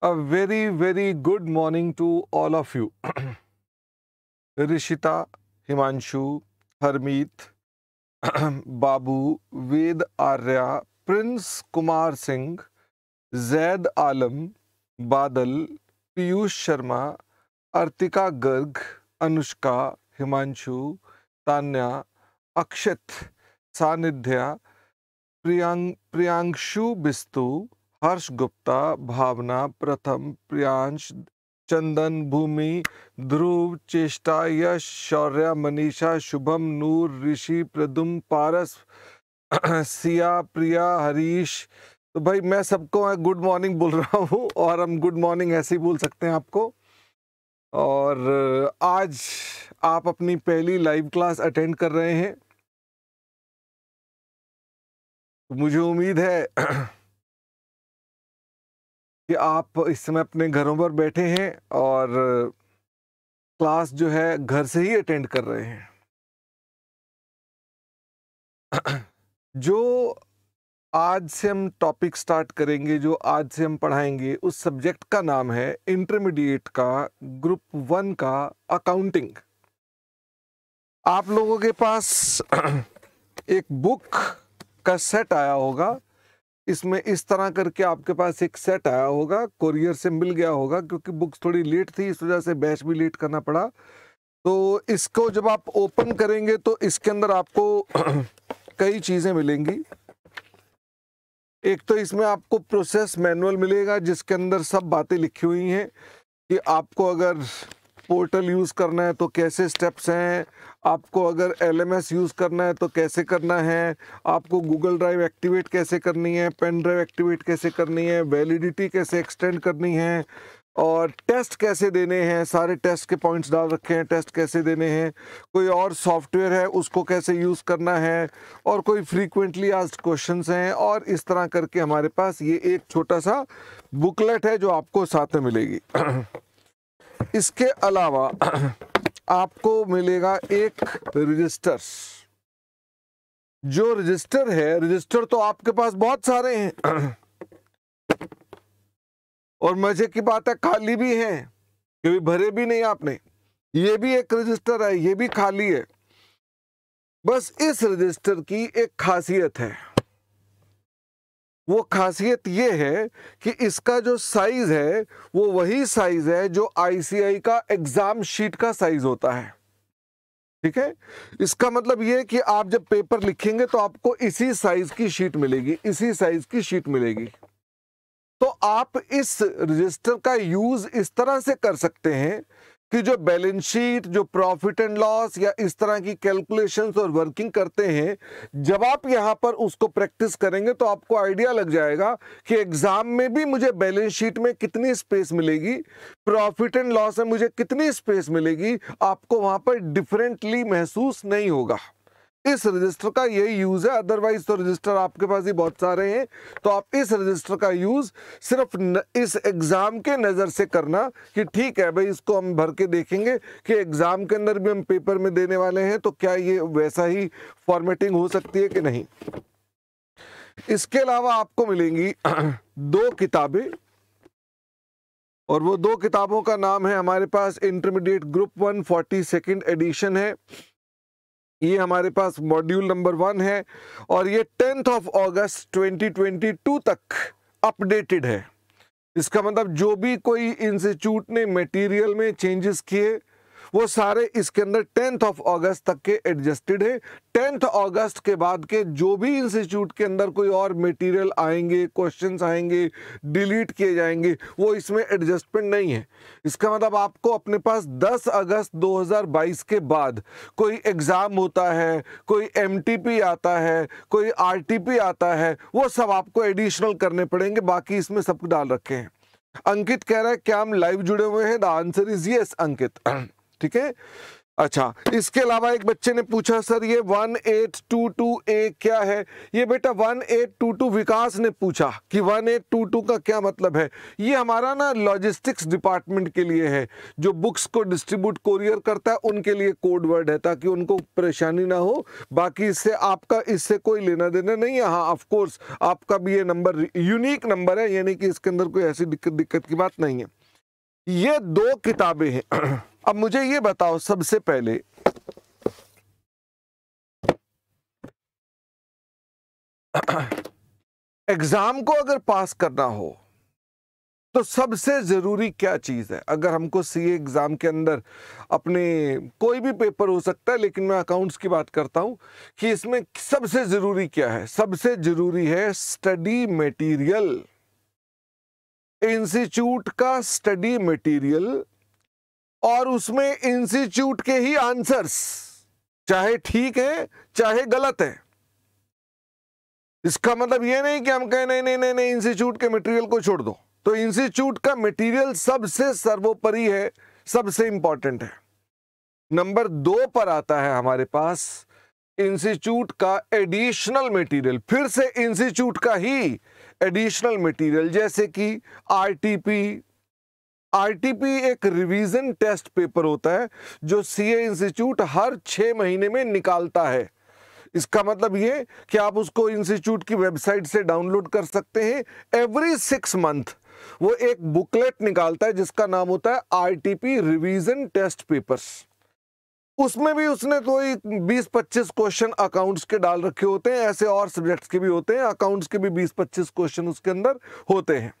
A very, very good morning to all of you. Rishita, Himanshu, Harmeet, Babu, Ved Arya, Prince Kumar Singh, Zaid Alam, Badal, Piyush Sharma, Artika Garg, Anushka, Himanshu, Tanya, Akshit, Sanidhya, Priyanshu बिस्तु, हर्ष गुप्ता, भावना, प्रथम, प्रियांश, चंदन, भूमि, ध्रुव, चेष्टा, यश, शौर्य, मनीषा, शुभम, नूर, ऋषि, प्रदुम, पारस, सिया, प्रिया, हरीश। तो भाई मैं सबको good morning बोल रहा हूँ और हम गुड मॉर्निंग ऐसे ही बोल सकते हैं आपको। और आज आप अपनी पहली लाइव क्लास अटेंड कर रहे हैं। मुझे उम्मीद है कि आप इस समय अपने घरों पर बैठे हैं और क्लास जो है घर से ही अटेंड कर रहे हैं। जो आज से हम टॉपिक स्टार्ट करेंगे, जो आज से हम पढ़ाएंगे, उस सब्जेक्ट का नाम है इंटरमीडिएट का ग्रुप 1 का अकाउंटिंग। आप लोगों के पास एक बुक का सेट आया होगा। इसमें इस तरह करके आपके पास एक सेट आया होगा, कोरियर से मिल गया होगा, क्योंकि बुक्स थोड़ी लेट थी, इस वजह से बैच भी लेट करना पड़ा। तो इसको जब आप ओपन करेंगे तो इसके अंदर आपको कई चीज़ें मिलेंगी। एक तो इसमें आपको प्रोसेस मैनुअल मिलेगा, जिसके अंदर सब बातें लिखी हुई हैं कि आपको अगर पोर्टल यूज़ करना है तो कैसे स्टेप्स हैं, आपको अगर LMS यूज़ करना है तो कैसे करना है, आपको गूगल ड्राइव एक्टिवेट कैसे करनी है, पेन ड्राइव एक्टिवेट कैसे करनी है, वैलिडिटी कैसे एक्सटेंड करनी है, और टेस्ट कैसे देने हैं। सारे टेस्ट के पॉइंट्स डाल रखे हैं, टेस्ट कैसे देने हैं, कोई और सॉफ्टवेयर है उसको कैसे यूज़ करना है, और कोई फ्रीक्वेंटली आस्क्ड क्वेश्चंस हैं। और इस तरह करके हमारे पास ये एक छोटा सा बुकलेट है जो आपको साथ में मिलेगी। इसके अलावा आपको मिलेगा एक रजिस्टर। जो रजिस्टर है, रजिस्टर तो आपके पास बहुत सारे हैं और मजे की बात है खाली भी हैं, कभी भरे भी नहीं आपने। ये भी एक रजिस्टर है, ये भी खाली है। बस इस रजिस्टर की एक खासियत है। वो खासियत ये है कि इसका जो साइज है वो वही साइज है जो ICI का एग्जाम शीट का साइज होता है। ठीक है, इसका मतलब ये कि आप जब पेपर लिखेंगे तो आपको इसी साइज की शीट मिलेगी, इसी साइज की शीट मिलेगी। तो आप इस रजिस्टर का यूज इस तरह से कर सकते हैं कि जो बैलेंस शीट, जो प्रॉफिट एंड लॉस या इस तरह की कैलकुलेशंस और वर्किंग करते हैं, जब आप यहां पर उसको प्रैक्टिस करेंगे तो आपको आइडिया लग जाएगा कि एग्जाम में भी मुझे बैलेंस शीट में कितनी स्पेस मिलेगी, प्रॉफिट एंड लॉस में मुझे कितनी स्पेस मिलेगी। आपको वहां पर डिफरेंटली महसूस नहीं होगा। इस रजिस्टर का यही यूज है। अदरवाइज तो रजिस्टर आपके पास ही बहुत सारे हैं। तो आप इस रजिस्टर का यूज सिर्फ इस एग्जाम के नजर से करना कि ठीक है भाई, इसको हम भर के देखेंगे कि एग्जाम के अंदर भी हम पेपर में देने वाले हैं तो क्या ये वैसा ही फॉर्मेटिंग हो सकती है कि नहीं। इसके अलावा आपको मिलेंगी 2 किताबें, और वो 2 किताबों का नाम है, हमारे पास इंटरमीडिएट ग्रुप 1 42nd एडिशन है। ये हमारे पास मॉड्यूल नंबर 1 है और ये 10 अगस्त 2022 तक अपडेटेड है। इसका मतलब जो भी कोई इंस्टीट्यूट ने मटेरियल में चेंजेस किए वो सारे इसके अंदर 10 अगस्त तक के एडजस्टेड है। 10 अगस्त के बाद के जो भी इंस्टीट्यूट के अंदर कोई और मटेरियल आएंगे, क्वेश्चंस आएंगे, डिलीट किए जाएंगे, वो इसमें एडजस्टमेंट नहीं है। इसका मतलब आपको अपने पास 10 अगस्त 2022 के बाद कोई एग्जाम होता है, कोई MTP आता है, कोई RTP आता है, वो सब आपको एडिशनल करने पड़ेंगे। बाकी इसमें सब डाल रखे हैं। अंकित कह रहा है क्या हम लाइव जुड़े हुए हैं? द आंसर इज यस अंकित। ठीक है, अच्छा, इसके अलावा एक बच्चे ने पूछा सर ये 1822A क्या है। ये बेटा 1822 विकास ने पूछा कि 1822 का क्या मतलब है। ये हमारा ना लॉजिस्टिक्स डिपार्टमेंट के लिए है, जो बुक्स को डिस्ट्रीब्यूट कोरियर करता है उनके लिए कोड वर्ड है, ताकि उनको परेशानी ना हो। बाकी इससे आपका इससे कोई लेना देना नहीं है। हाँ ऑफ कोर्स आपका भी ये नंबर यूनिक नंबर है, यानी कि इसके अंदर कोई ऐसी दिक्कत की बात नहीं है। ये 2 किताबें हैं। अब मुझे ये बताओ सबसे पहले एग्जाम को अगर पास करना हो तो सबसे जरूरी क्या चीज है। अगर हमको सीए एग्जाम के अंदर अपने कोई भी पेपर हो सकता है, लेकिन मैं अकाउंट्स की बात करता हूं कि इसमें सबसे जरूरी क्या है। सबसे जरूरी है स्टडी मटेरियल, इंस्टीट्यूट का स्टडी मटेरियल, और उसमें इंस्टीट्यूट के ही आंसर्स, चाहे ठीक है चाहे गलत है। इसका मतलब ये नहीं कि हम कहें नहीं नहीं नहीं नहीं इंस्टीट्यूट के मटेरियल को छोड़ दो। तो इंस्टीट्यूट का मटेरियल सबसे सर्वोपरि है, सबसे इंपॉर्टेंट है। नंबर 2 पर आता है हमारे पास इंस्टीट्यूट का एडिशनल मटेरियल, फिर से इंस्टीट्यूट का ही एडिशनल मटेरियल, जैसे कि आरटीपी एक रिवीजन टेस्ट पेपर होता है जो सीए इंस्टीट्यूट हर 6 महीने में निकालता है। इसका मतलब ये कि आप उसको इंस्टीट्यूट की वेबसाइट से डाउनलोड कर सकते हैं। एवरी 6 मंथ वो एक बुकलेट निकालता है जिसका नाम होता है आरटीपी रिवीजन टेस्ट पेपर्स। उसमें भी उसने कोई 20-25 क्वेश्चन अकाउंट्स के डाल रखे होते हैं, ऐसे और सब्जेक्ट्स के भी होते हैं, अकाउंट्स के भी 20-25 क्वेश्चन उसके अंदर होते हैं।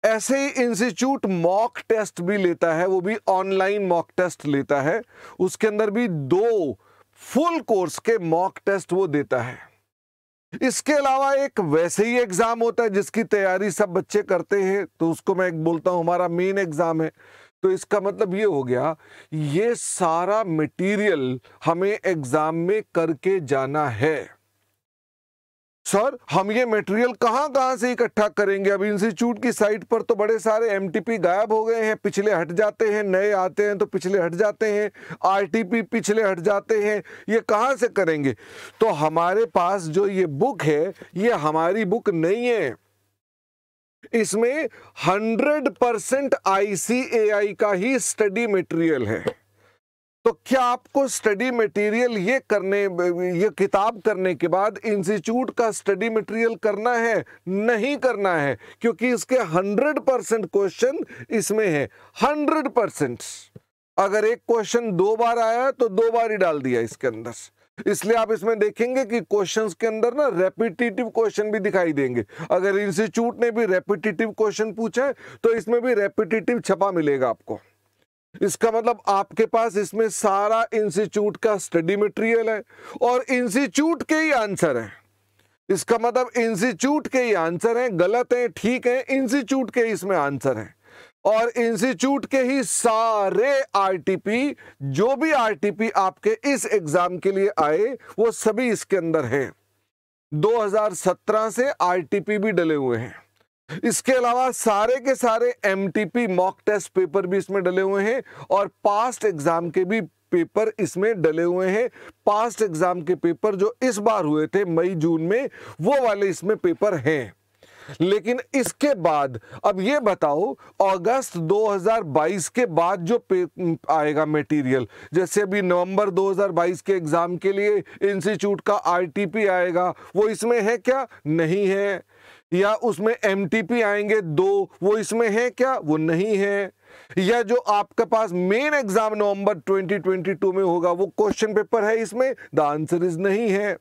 ऐसे ही इंस्टीट्यूट मॉक टेस्ट भी लेता है, वो भी ऑनलाइन मॉक टेस्ट लेता है। उसके अंदर भी 2 फुल कोर्स के मॉक टेस्ट वो देता है। इसके अलावा एक वैसे ही एग्जाम होता है जिसकी तैयारी सब बच्चे करते हैं, तो उसको मैं एक बोलता हूं हमारा मेन एग्जाम है। तो इसका मतलब ये हो गया, ये सारा मटेरियल हमें एग्जाम में करके जाना है। सर हम ये मटेरियल कहां से इकट्ठा करेंगे। अब इंस्टीट्यूट की साइट पर तो बड़े सारे एमटीपी गायब हो गए हैं, पिछले हट जाते हैं, नए आते हैं तो पिछले हट जाते हैं, आरटीपी पिछले हट जाते हैं, ये कहां से करेंगे। तो हमारे पास जो ये बुक है ये हमारी बुक नहीं है, इसमें 100% ICAI का ही स्टडी मटेरियल है। तो क्या आपको स्टडी मटेरियल ये किताब करने के बाद इंस्टीट्यूट का स्टडी मटेरियल करना है? नहीं करना है, क्योंकि इसके 100% क्वेश्चन इसमें है। 100%। अगर एक क्वेश्चन 2 बार आया तो 2 बार ही डाल दिया इसके अंदर। इसलिए आप इसमें देखेंगे कि क्वेश्चंस के अंदर ना रेपिटेटिव क्वेश्चन भी दिखाई देंगे। अगर इंस्टीट्यूट ने भी रेपिटेटिव क्वेश्चन पूछा है तो इसमें भी रेपिटेटिव छपा मिलेगा आपको। इसका मतलब आपके पास इसमें सारा इंस्टीट्यूट का स्टडी मटेरियल है और इंस्टीट्यूट के ही आंसर है। इसका मतलब इंस्टीट्यूट के ही आंसर हैं, गलत है ठीक है, इंस्टीट्यूट के ही इसमें आंसर है। और इंस्टीट्यूट के ही सारे आरटीपी, जो भी आरटीपी आपके इस एग्जाम के लिए आए वो सभी इसके अंदर हैं। 2017 से आरटीपी भी डले हुए हैं। इसके अलावा सारे के सारे एमटीपी मॉक टेस्ट पेपर भी इसमें डले हुए हैं और पास्ट एग्जाम के भी पेपर इसमें डले हुए हैं। पास्ट एग्जाम के पेपर जो इस बार हुए थे मई जून में, वो वाले इसमें पेपर हैं। लेकिन इसके बाद अब ये बताओ, अगस्त 2022 के बाद जो आएगा मटेरियल, जैसे अभी नवंबर 2022 के एग्जाम के लिए इंस्टीट्यूट का आरटीपी आएगा, वो इसमें है क्या? नहीं है। या उसमें एमटीपी आएंगे 2, वो इसमें है क्या? वो नहीं है। या जो आपके पास मेन एग्जाम नवंबर 2022 में होगा वो क्वेश्चन पेपर है इसमें? द आंसर इज नहीं है।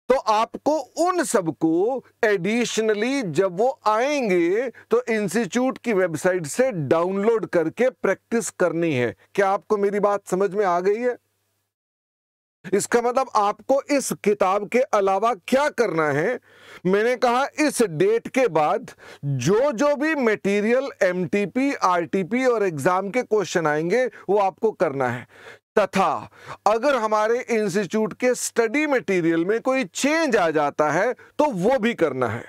तो आपको उन सबको एडिशनली जब वो आएंगे तो इंस्टीट्यूट की वेबसाइट से डाउनलोड करके प्रैक्टिस करनी है। क्या आपको मेरी बात समझ में आ गई है? इसका मतलब आपको इस किताब के अलावा क्या करना है? मैंने कहा इस डेट के बाद जो भी मटेरियल एमटीपी, आरटीपी और एग्जाम के क्वेश्चन आएंगे वो आपको करना है। तथा अगर हमारे इंस्टीट्यूट के स्टडी मटेरियल में कोई चेंज आ जाता है तो वो भी करना है।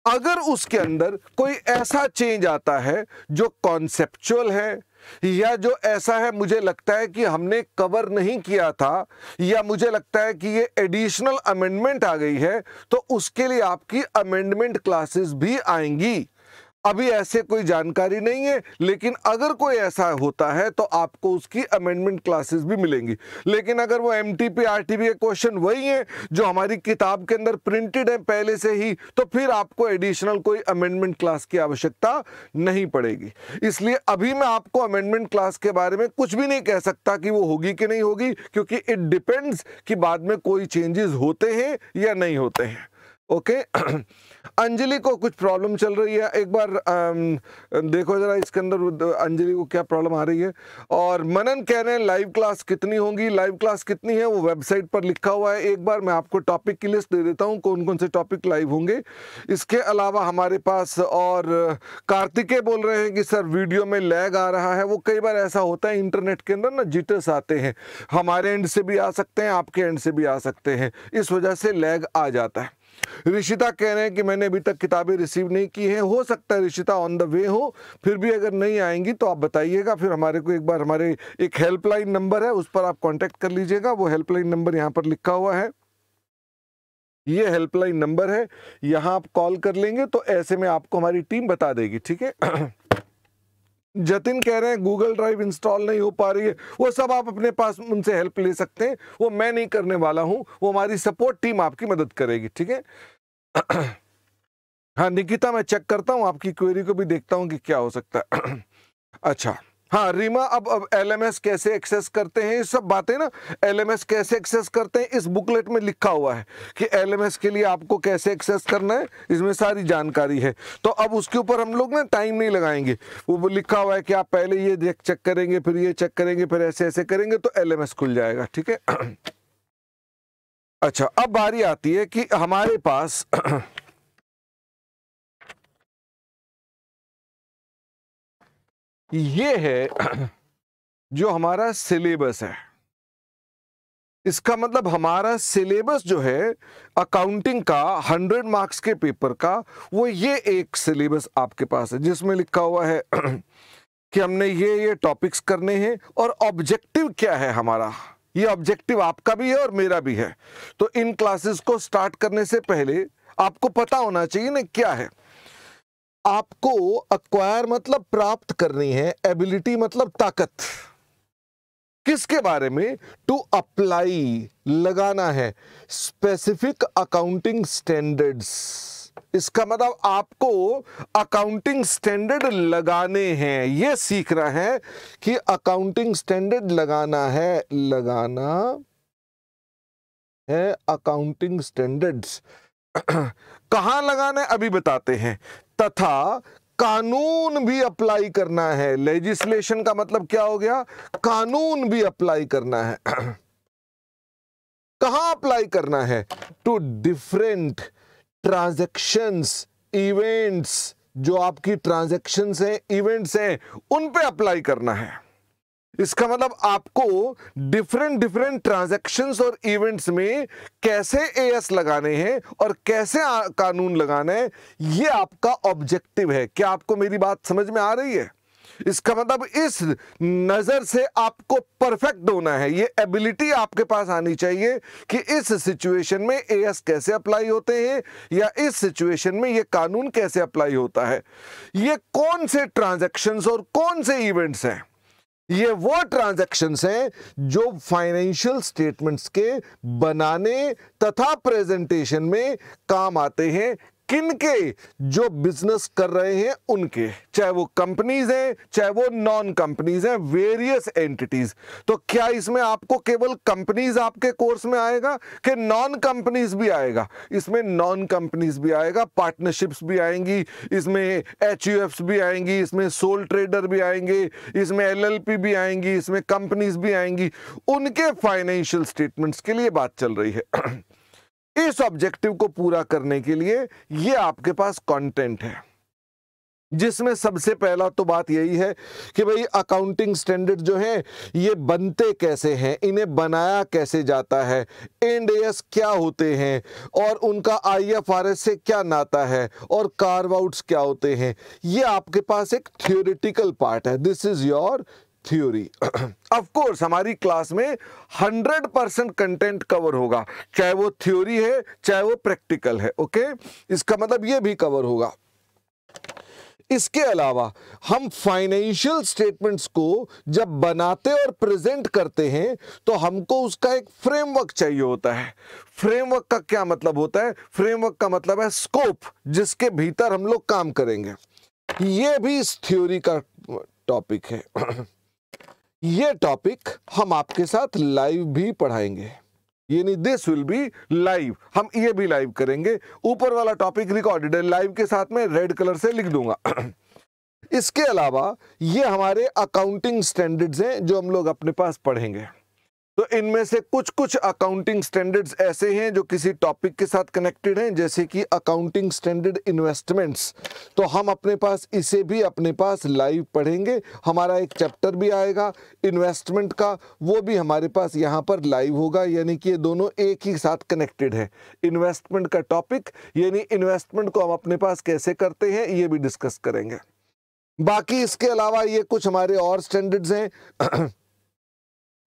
अगर उसके अंदर कोई ऐसा चेंज आता है जो कॉन्सेप्चुअल है या जो ऐसा है मुझे लगता है कि हमने कवर नहीं किया था, या मुझे लगता है कि ये एडिशनल अमेंडमेंट आ गई है, तो उसके लिए आपकी अमेंडमेंट क्लासेस भी आएंगी। अभी ऐसे कोई जानकारी नहीं है, लेकिन अगर कोई ऐसा होता है तो आपको उसकी अमेंडमेंट क्लासेस भी मिलेंगी। लेकिन अगर वो एमटीपी आरटीपी के क्वेश्चन वही हैं जो हमारी किताब के अंदर प्रिंटेड है पहले से ही, तो फिर आपको एडिशनल कोई अमेंडमेंट क्लास की आवश्यकता नहीं पड़ेगी। इसलिए अभी मैं आपको अमेंडमेंट क्लास के बारे में कुछ भी नहीं कह सकता कि वो होगी कि नहीं होगी, क्योंकि इट डिपेंड्स कि बाद में कोई चेंजेस होते हैं या नहीं होते हैं। ओके अंजलि को कुछ प्रॉब्लम चल रही है, एक बार देखो जरा इसके अंदर अंजलि को क्या प्रॉब्लम आ रही है। और मनन कह रहे हैं लाइव क्लास कितनी होंगी, लाइव क्लास कितनी है वो वेबसाइट पर लिखा हुआ है। एक बार मैं आपको टॉपिक की लिस्ट दे देता हूँ कौन कौन से टॉपिक लाइव होंगे। इसके अलावा हमारे पास और कार्तिकेय बोल रहे हैं कि सर वीडियो में लैग आ रहा है। वो कई बार ऐसा होता है इंटरनेट के अंदर ना जिटर्स आते हैं, हमारे एंड से भी आ सकते हैं, आपके एंड से भी आ सकते हैं, इस वजह से लैग आ जाता है। ऋषिता कह रहे हैं कि मैंने अभी तक किताबें रिसीव नहीं की हैं। हो सकता है ऋषिता ऑन द वे हो, फिर भी अगर नहीं आएंगी तो आप बताइएगा, फिर हमारे को एक बार हमारे एक हेल्पलाइन नंबर है उस पर आप कांटेक्ट कर लीजिएगा। वो हेल्पलाइन नंबर यहाँ पर लिखा हुआ है, ये हेल्पलाइन नंबर है, यहाँ आप कॉल कर लेंगे तो ऐसे में आपको हमारी टीम बता देगी, ठीक है। जतिन कह रहे हैं गूगल ड्राइव इंस्टॉल नहीं हो पा रही है। वो सब आप अपने पास उनसे हेल्प ले सकते हैं, वो मैं नहीं करने वाला हूं, वो हमारी सपोर्ट टीम आपकी मदद करेगी, ठीक है। हाँ निकिता, मैं चेक करता हूं आपकी क्वेरी को भी, देखता हूं कि क्या हो सकता है। अच्छा हाँ रीमा, अब एलएमएस कैसे एक्सेस करते हैं, ये सब बातें ना एलएमएस कैसे एक्सेस करते हैं इस बुकलेट में लिखा हुआ है कि एलएमएस के लिए आपको कैसे एक्सेस करना है, इसमें सारी जानकारी है। तो अब उसके ऊपर हम लोग ना टाइम नहीं लगाएंगे, वो लिखा हुआ है कि आप पहले ये चेक करेंगे, फिर ये चेक करेंगे, फिर ऐसे ऐसे करेंगे तो एलएमएस खुल जाएगा, ठीक है। अच्छा अब बारी आती है कि हमारे पास ये है जो हमारा सिलेबस है। इसका मतलब हमारा सिलेबस जो है अकाउंटिंग का 100 मार्क्स के पेपर का, वो ये एक सिलेबस आपके पास है जिसमें लिखा हुआ है कि हमने ये टॉपिक्स करने हैं और ऑब्जेक्टिव क्या है हमारा। ये ऑब्जेक्टिव आपका भी है और मेरा भी है। तो इन क्लासेस को स्टार्ट करने से पहले आपको पता होना चाहिए ना क्या है। आपको अक्वायर मतलब प्राप्त करनी है, एबिलिटी मतलब ताकत। किसके बारे में? टू अप्लाई, लगाना है स्पेसिफिक अकाउंटिंग स्टैंडर्ड्स। इसका मतलब आपको अकाउंटिंग स्टैंडर्ड लगाने हैं, ये सीखना है कि अकाउंटिंग स्टैंडर्ड लगाना है, अकाउंटिंग स्टैंडर्ड्स। कहां लगाना है अभी बताते हैं। तथा कानून भी अप्लाई करना है। लेजिस्लेशन का मतलब क्या हो गया? कानून भी अप्लाई करना है। कहां अप्लाई करना है? टू डिफरेंट ट्रांजैक्शंस, इवेंट्स, जो आपकी ट्रांजैक्शंस हैं, इवेंट्स हैं, उन पे अप्लाई करना है। इसका मतलब आपको डिफरेंट ट्रांजैक्शंस और इवेंट्स में कैसे एएस लगाने हैं और कैसे कानून लगाना है, ये आपका ऑब्जेक्टिव है। क्या आपको मेरी बात समझ में आ रही है? इसका मतलब इस नजर से आपको परफेक्ट होना है, ये एबिलिटी आपके पास आनी चाहिए कि इस सिचुएशन में एएस कैसे अप्लाई होते हैं या इस सिचुएशन में ये कानून कैसे अप्लाई होता है। ये कौन से ट्रांजैक्शंस और कौन से इवेंट्स हैं? ये वो ट्रांजैक्शंस हैं जो फाइनेंशियल स्टेटमेंट्स के बनाने तथा प्रेजेंटेशन में काम आते हैं। किनके? जो बिजनेस कर रहे हैं उनके, चाहे वो कंपनीज हैं चाहे वो नॉन कंपनीज हैं, वेरियस एंटिटीज। तो क्या इसमें आपको केवल कंपनीज आपके कोर्स में आएगा कि नॉन कंपनीज भी आएगा? इसमें नॉन कंपनीज भी आएगा, पार्टनरशिप्स भी आएंगी, इसमें एचयूएफ्स भी आएंगी, इसमें सोल ट्रेडर भी आएंगे, इसमें एलएलपी भी आएंगी, इसमें कंपनीज भी आएंगी। उनके फाइनेंशियल स्टेटमेंट्स के लिए बात चल रही है। इस ऑब्जेक्टिव को पूरा करने के लिए ये आपके पास कंटेंट है। जिसमें सबसे पहला तो बात यही है कि भाई अकाउंटिंग स्टैंडर्ड जो है ये बनते कैसे हैं, इन्हें बनाया कैसे जाता है, इंड एस क्या होते हैं और उनका आईएफआरएस से क्या नाता है और कार्व आउट्स क्या होते हैं। ये आपके पास एक थियोरिटिकल पार्ट है, this is your theory. Of course हमारी क्लास में 100% कंटेंट कवर होगा, चाहे वो थ्योरी है चाहे वो प्रैक्टिकल है। ओके, इसका मतलब ये भी कवर होगा। इसके अलावा हम फाइनेंशियल स्टेटमेंट्स को जब बनाते और प्रेजेंट करते हैं तो हमको उसका एक फ्रेमवर्क चाहिए होता है। फ्रेमवर्क का क्या मतलब होता है? फ्रेमवर्क का मतलब है स्कोप, जिसके भीतर हम लोग काम करेंगे। ये भी इस थ्योरी का टॉपिक है। ये टॉपिक हम आपके साथ लाइव भी पढ़ाएंगे, यानी दिस विल बी लाइव, हम ये भी लाइव करेंगे। ऊपर वाला टॉपिक रिकॉर्डेड है, लाइव के साथ में रेड कलर से लिख दूंगा। इसके अलावा ये हमारे अकाउंटिंग स्टैंडर्ड्स हैं जो हम लोग अपने पास पढ़ेंगे। तो इनमें से कुछ कुछ अकाउंटिंग स्टैंडर्ड्स ऐसे हैं जो किसी टॉपिक के साथ कनेक्टेड हैं, जैसे कि अकाउंटिंग स्टैंडर्ड इन्वेस्टमेंट्स। तो हम अपने पास इसे भी अपने पास लाइव पढ़ेंगे। हमारा एक चैप्टर भी आएगा इन्वेस्टमेंट का, वो भी हमारे पास यहाँ पर लाइव होगा, यानी कि ये दोनों एक ही साथ कनेक्टेड है। इन्वेस्टमेंट का टॉपिक यानी इन्वेस्टमेंट को हम अपने पास कैसे करते हैं ये भी डिस्कस करेंगे। बाकी इसके अलावा ये कुछ हमारे और स्टैंडर्ड्स हैं।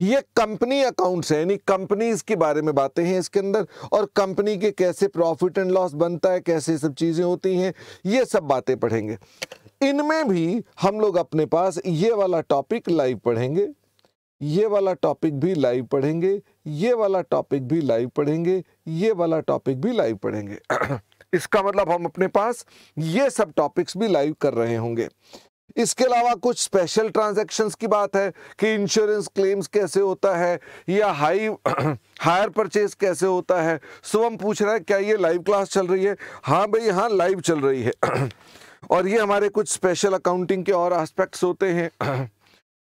ये कंपनी अकाउंट्स है, यानी कंपनीज के बारे में बातें हैं इसके अंदर, और कंपनी के कैसे प्रॉफिट एंड लॉस बनता है, कैसे सब चीजें होती हैं, ये सब बातें पढ़ेंगे। इनमें भी हम लोग अपने पास ये वाला टॉपिक लाइव पढ़ेंगे, ये वाला टॉपिक भी लाइव पढ़ेंगे, ये वाला टॉपिक भी लाइव पढ़ेंगे, ये वाला टॉपिक भी लाइव पढ़ेंगे। इसका मतलब हम अपने पास ये सब टॉपिक्स भी लाइव कर रहे होंगे। इसके अलावा कुछ स्पेशल ट्रांजैक्शंस की बात है कि इंश्योरेंस क्लेम्स कैसे होता है, या हायर परचेज कैसे होता है। शुभम पूछ रहा है क्या ये लाइव क्लास चल रही है? हाँ भाई हाँ, लाइव चल रही है। और ये हमारे कुछ स्पेशल अकाउंटिंग के और एस्पेक्ट्स होते हैं।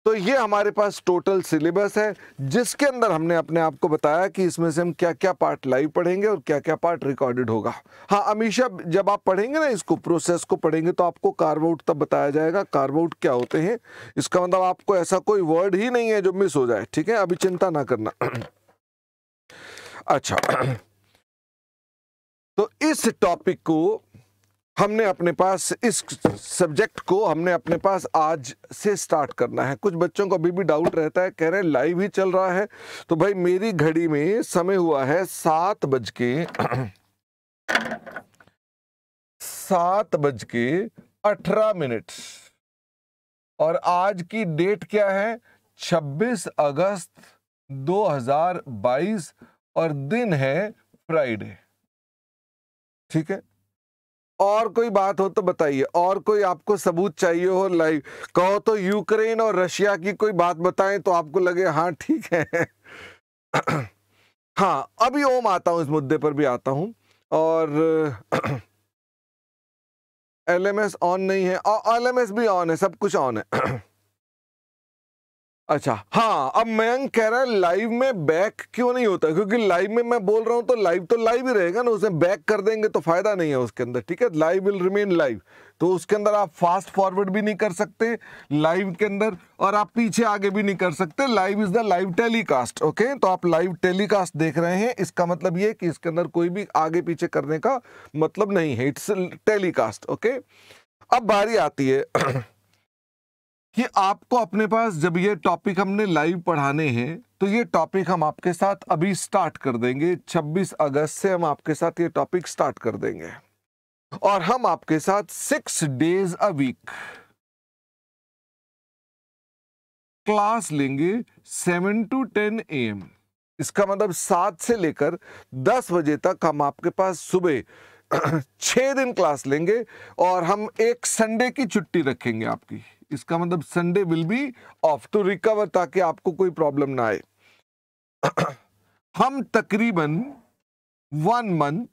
तो ये हमारे पास टोटल सिलेबस है, जिसके अंदर हमने अपने आप को बताया कि इसमें से हम क्या क्या पार्ट लाइव पढ़ेंगे और क्या क्या पार्ट रिकॉर्डेड होगा। हाँ हमेशा जब आप पढ़ेंगे ना, इसको प्रोसेस को पढ़ेंगे, तो आपको कार्व आउट तब बताया जाएगा कार्व आउट क्या होते हैं। इसका मतलब आपको ऐसा कोई वर्ड ही नहीं है जो मिस हो जाए, ठीक है, अभी चिंता ना करना। अच्छा, तो इस टॉपिक को हमने अपने पास, इस सब्जेक्ट को हमने अपने पास आज से स्टार्ट करना है। कुछ बच्चों को अभी भी डाउट रहता है, कह रहे हैं लाइव ही चल रहा है। तो भाई मेरी घड़ी में समय हुआ है 7:18 और आज की डेट क्या है? 26 अगस्त 2022 और दिन है फ्राइडे, ठीक है। और कोई बात हो तो बताइए, और कोई आपको सबूत चाहिए हो लाइव, कहो तो यूक्रेन और रशिया की कोई बात बताएं तो आपको लगे हाँ ठीक है। हाँ अभी ओम आता हूं, इस मुद्दे पर भी आता हूं। और एलएमएस ऑन नहीं है, एलएमएस भी ऑन है, सब कुछ ऑन है। अच्छा हाँ, अब मयंक कह रहा है लाइव में बैक क्यों नहीं होता, क्योंकि लाइव में मैं बोल रहा हूं तो लाइव ही रहेगा ना, उसे बैक कर देंगे तो फायदा नहीं है उसके अंदर, ठीक है। लाइव विल रिमेन लाइव, तो उसके अंदर आप फास्ट फॉरवर्ड भी नहीं कर सकते लाइव के अंदर, और आप पीछे आगे भी नहीं कर सकते। Live is the live telecast, okay. तो आप लाइव टेलीकास्ट देख रहे हैं, इसका मतलब ये कि इसके अंदर कोई भी आगे पीछे करने का मतलब नहीं है, इट्स टेलीकास्ट, ओके। अब बारी आती है कि आपको अपने पास जब ये टॉपिक हमने लाइव पढ़ाने हैं, तो ये टॉपिक हम आपके साथ अभी स्टार्ट कर देंगे। 26 अगस्त से हम आपके साथ ये टॉपिक स्टार्ट कर देंगे, और हम आपके साथ 6 days अ वीक क्लास लेंगे 7 to 10 AM। इसका मतलब 7 से लेकर 10 बजे तक हम आपके पास सुबह 6 दिन क्लास लेंगे, और हम एक संडे की छुट्टी रखेंगे आपकी। इसका मतलब Sunday will be off to recover, ताकि आपको कोई प्रॉब्लम ना आए। हम तकरीबन 1 मंथ,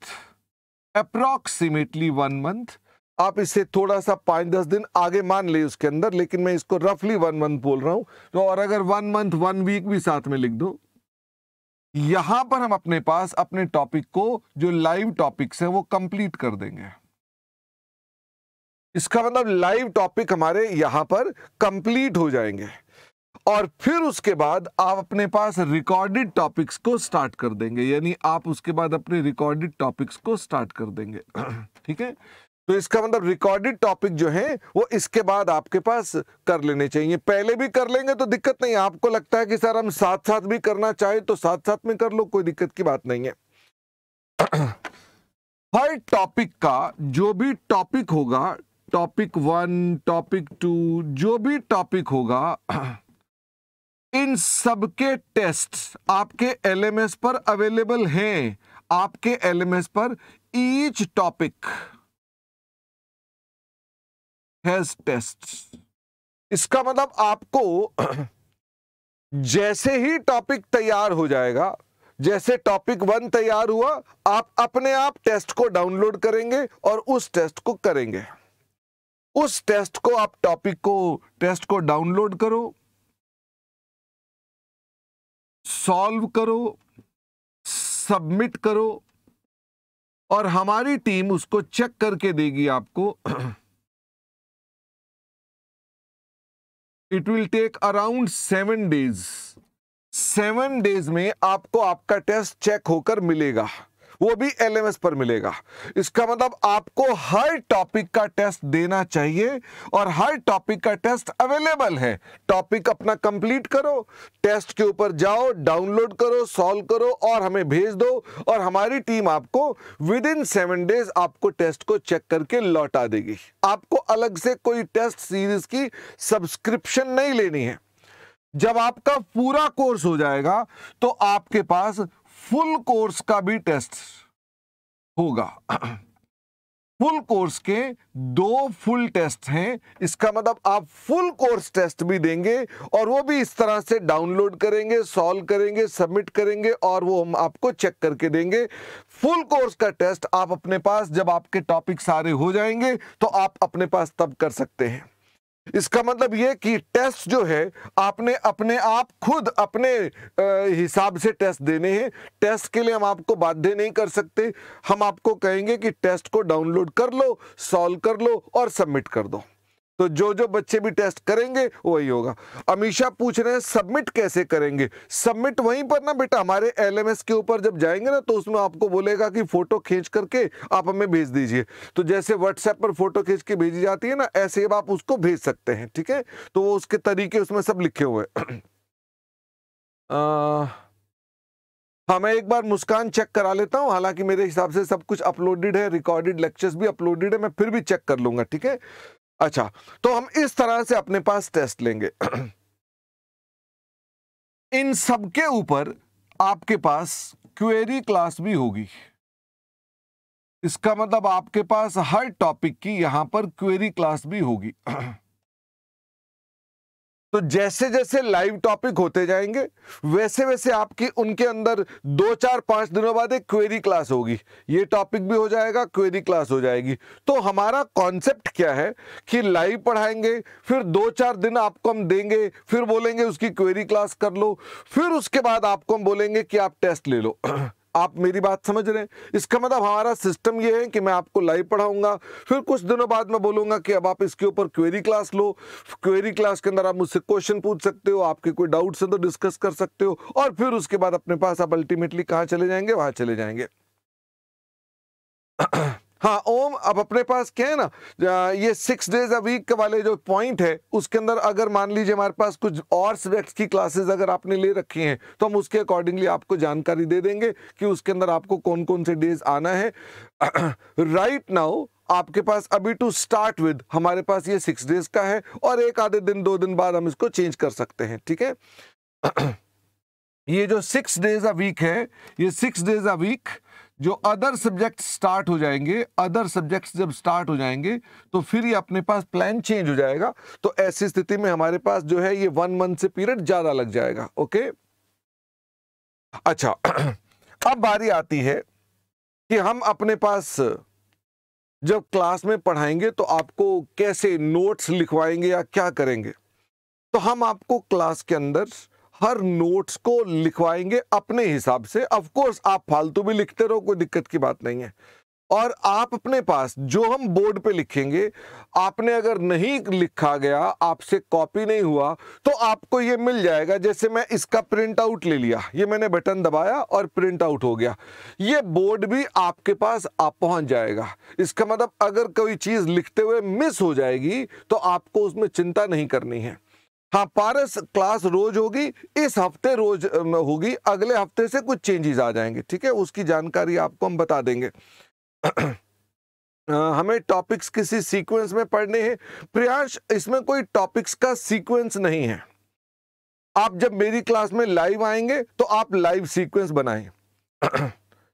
अप्रोक्सीमेटली 1 मंथ, आप इसे थोड़ा सा 5-10 दिन आगे मान ले उसके अंदर, लेकिन मैं इसको रफली 1 मंथ बोल रहा हूं। तो और अगर 1 मंथ 1 वीक भी साथ में लिख दो, यहां पर हम अपने पास अपने टॉपिक को, जो लाइव टॉपिक्स है, वो कंप्लीट कर देंगे। इसका मतलब लाइव टॉपिक हमारे यहां पर कंप्लीट हो जाएंगे और फिर उसके बाद आप अपने पास रिकॉर्डेड टॉपिक्स को स्टार्ट कर देंगे, यानी आप उसके बाद अपने रिकॉर्डेड टॉपिक्स को स्टार्ट कर देंगे। ठीक है, तो इसका मतलब रिकॉर्डेड टॉपिक जो है वो इसके बाद आपके पास कर लेने चाहिए। पहले भी कर लेंगे तो दिक्कत नहीं है, आपको लगता है कि सर हम साथ साथ भी करना चाहे तो साथ साथ में कर लो, कोई दिक्कत की बात नहीं है। हर टॉपिक का जो भी टॉपिक होगा, टॉपिक 1, टॉपिक 2, जो भी टॉपिक होगा, इन सबके टेस्ट आपके एलएमएस पर अवेलेबल हैं। आपके एलएमएस पर ईच टॉपिक हैज टेस्ट। इसका मतलब आपको जैसे ही टॉपिक तैयार हो जाएगा, जैसे टॉपिक 1 तैयार हुआ, आप अपने आप टेस्ट को डाउनलोड करेंगे और उस टेस्ट को करेंगे। उस टेस्ट को आप टेस्ट को डाउनलोड करो, सॉल्व करो, सबमिट करो और हमारी टीम उसको चेक करके देगी आपको। It will take around 7 days. 7 days में आपको आपका टेस्ट चेक होकर मिलेगा, वो भी एलएमएस पर मिलेगा। इसका मतलब आपको हर टॉपिक का टेस्ट देना चाहिए और हर टॉपिक का टेस्ट अवेलेबल है। टॉपिक अपना कंप्लीट करो, टेस्ट के ऊपर जाओ, डाउनलोड करो, सॉल्व करो और हमें भेज दो और हमारी टीम आपको विद इन 7 डेज आपको टेस्ट को चेक करके लौटा देगी। आपको अलग से कोई टेस्ट सीरीज की सब्सक्रिप्शन नहीं लेनी है। जब आपका पूरा कोर्स हो जाएगा तो आपके पास फुल कोर्स का भी टेस्ट होगा। फुल कोर्स के 2 फुल टेस्ट हैं। इसका मतलब आप फुल कोर्स टेस्ट भी देंगे और वो भी इस तरह से डाउनलोड करेंगे, सॉल्व करेंगे, सबमिट करेंगे और वो हम आपको चेक करके देंगे। फुल कोर्स का टेस्ट आप अपने पास जब आपके टॉपिक सारे हो जाएंगे तो आप अपने पास तब कर सकते हैं। इसका मतलब यह कि टेस्ट जो है आपने अपने आप खुद अपने हिसाब से टेस्ट देने हैं। टेस्ट के लिए हम आपको बाध्य नहीं कर सकते। हम आपको कहेंगे कि टेस्ट को डाउनलोड कर लो, सॉल्व कर लो और सबमिट कर दो। तो जो बच्चे भी टेस्ट करेंगे वही होगा। अमीशा पूछ रहे हैं सबमिट कैसे करेंगे? सबमिट वहीं पर ना बेटा, हमारे एलएमएस के ऊपर जब जाएंगे ना तो उसमें आपको बोलेगा कि फोटो खींच करके आप हमें भेज दीजिए। तो जैसे व्हाट्सएप पर फोटो खींच के भेजी जाती है ना, ऐसे अब आप उसको भेज सकते हैं। ठीक है, तो वो उसके तरीके उसमें सब लिखे हुए हैं। हाँ, मैं एक बार मुस्कान चेक करा लेता हूं। हालांकि मेरे हिसाब से सब कुछ अपलोडेड है, रिकॉर्डेड लेक्चर्स भी अपलोडेड है, मैं फिर भी चेक कर लूंगा। ठीक है, अच्छा, तो हम इस तरह से अपने पास टेस्ट लेंगे। इन सब के ऊपर आपके पास क्वेरी क्लास भी होगी। इसका मतलब आपके पास हर टॉपिक की यहां पर क्वेरी क्लास भी होगी। तो जैसे जैसे लाइव टॉपिक होते जाएंगे वैसे वैसे आपकी उनके अंदर 2, 4, 5 दिनों बाद एक क्वेरी क्लास होगी। ये टॉपिक भी हो जाएगा, क्वेरी क्लास हो जाएगी। तो हमारा कॉन्सेप्ट क्या है कि लाइव पढ़ाएंगे, फिर 2-4 दिन आपको हम देंगे, फिर बोलेंगे उसकी क्वेरी क्लास कर लो, फिर उसके बाद आपको हम बोलेंगे कि आप टेस्ट ले लो। आप मेरी बात समझ रहे हैं? इसका मतलब हमारा सिस्टम ये है कि मैं आपको लाइव पढ़ाऊंगा, फिर कुछ दिनों बाद मैं बोलूंगा कि अब आप इसके ऊपर क्वेरी क्लास लो। क्वेरी क्लास के अंदर आप मुझसे क्वेश्चन पूछ सकते हो, आपके कोई डाउट्स हैं तो डिस्कस कर सकते हो और फिर उसके बाद अपने पास आप अल्टीमेटली कहां चले जाएंगे? वहां चले जाएंगे। हाँ ओम, अब अपने पास क्या है ना, ये 6 डेज अ वीक वाले जो पॉइंट है उसके अंदर अगर मान लीजिए हमारे पास कुछ और सब्जेक्ट्स की क्लासेस अगर आपने ले रखी हैं तो हम उसके अकॉर्डिंगली आपको जानकारी दे देंगे कि उसके अंदर आपको कौन कौन से डेज आना है। राइट नाउ आपके पास अभी टू स्टार्ट विद हमारे पास ये 6 डेज का है और एक आधे दिन 2 दिन बाद हम इसको चेंज कर सकते हैं। ठीक है, ये जो 6 डेज अ वीक है, ये 6 डेज अ वीक जो अदर सब्जेक्ट स्टार्ट हो जाएंगे, अदर सब्जेक्ट्स जब स्टार्ट हो जाएंगे तो फिर ये अपने पास प्लान चेंज हो जाएगा। तो ऐसी स्थिति में हमारे पास जो है ये 1 मंथ से पीरियड ज्यादा लग जाएगा। ओके, अच्छा, अब बारी आती है कि हम अपने पास जब क्लास में पढ़ाएंगे तो आपको कैसे नोट्स लिखवाएंगे या क्या करेंगे। तो हम आपको क्लास के अंदर हर नोट्स को लिखवाएंगे अपने हिसाब से। ऑफ कोर्स आप फालतू भी लिखते रहो, कोई दिक्कत की बात नहीं है, और आप अपने पास जो हम बोर्ड पे लिखेंगे, आपने अगर नहीं लिखा गया, आपसे कॉपी नहीं हुआ, तो आपको ये मिल जाएगा। जैसे मैं इसका प्रिंट आउट ले लिया, ये मैंने बटन दबाया और प्रिंट आउट हो गया, ये बोर्ड भी आपके पास आप पहुंच जाएगा। इसका मतलब अगर कोई चीज लिखते हुए मिस हो जाएगी तो आपको उसमें चिंता नहीं करनी है। हाँ, पारस क्लास रोज होगी, इस हफ्ते रोज होगी, अगले हफ्ते से कुछ चेंजेस आ जाएंगे, ठीक है, उसकी जानकारी आपको हम बता देंगे। हमें टॉपिक्स किसी सीक्वेंस में पढ़ने हैं। प्रियांश, इसमें कोई टॉपिक्स का सीक्वेंस नहीं है। आप जब मेरी क्लास में लाइव आएंगे तो आप लाइव सीक्वेंस बनाएं।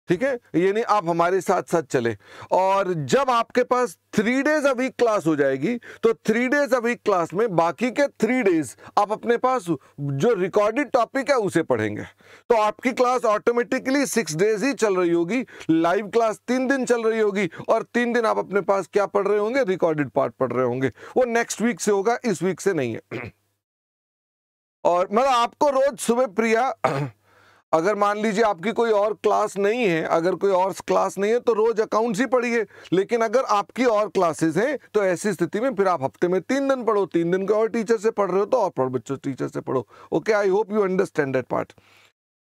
ठीक है, ये नहीं आप हमारे साथ साथ चले। और जब आपके पास 3 डेज अ वीक क्लास हो जाएगी तो 3 डेज अ वीक क्लास में बाकी के 3 डेज आप अपने पास जो रिकॉर्डेड टॉपिक है उसे पढ़ेंगे। तो आपकी क्लास ऑटोमेटिकली 6 डेज ही चल रही होगी। लाइव क्लास 3 दिन चल रही होगी और 3 दिन आप अपने पास क्या पढ़ रहे होंगे, रिकॉर्डेड पार्ट पढ़ रहे होंगे। वो नेक्स्ट वीक से होगा, इस वीक से नहीं है। और मतलब आपको रोज सुबह प्रिया, अगर मान लीजिए आपकी कोई और क्लास नहीं है, अगर कोई और क्लास नहीं है तो रोज अकाउंट्स ही पढ़िए। लेकिन अगर आपकी और क्लासेस हैं तो ऐसी स्थिति में फिर आप हफ्ते में 3 दिन पढ़ो, 3 दिन के और टीचर से पढ़ रहे हो तो और पढ़ो, बच्चों टीचर से पढ़ो। Okay, I hope you understand that part.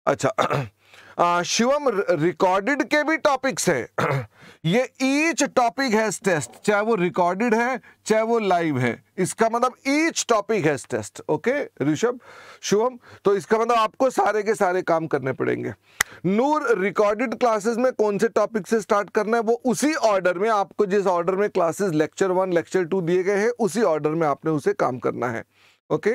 अच्छा, शिवम, रिकॉर्डेड के भी टॉपिक्स है। ये ईच टॉपिक हैज टेस्ट, चाहे वो रिकॉर्डेड है चाहे वो लाइव है, इसका मतलब each topic has test. Okay Rishabh, Shivam, तो इसका मतलब आपको सारे के सारे काम करने पड़ेंगे। नूर, रिकॉर्डेड क्लासेस में कौन से टॉपिक से स्टार्ट करना है, वो उसी ऑर्डर में, आपको जिस ऑर्डर में क्लासेस लेक्चर 1 लेक्चर 2 दिए गए हैं उसी ऑर्डर में आपने उसे काम करना है। ओके,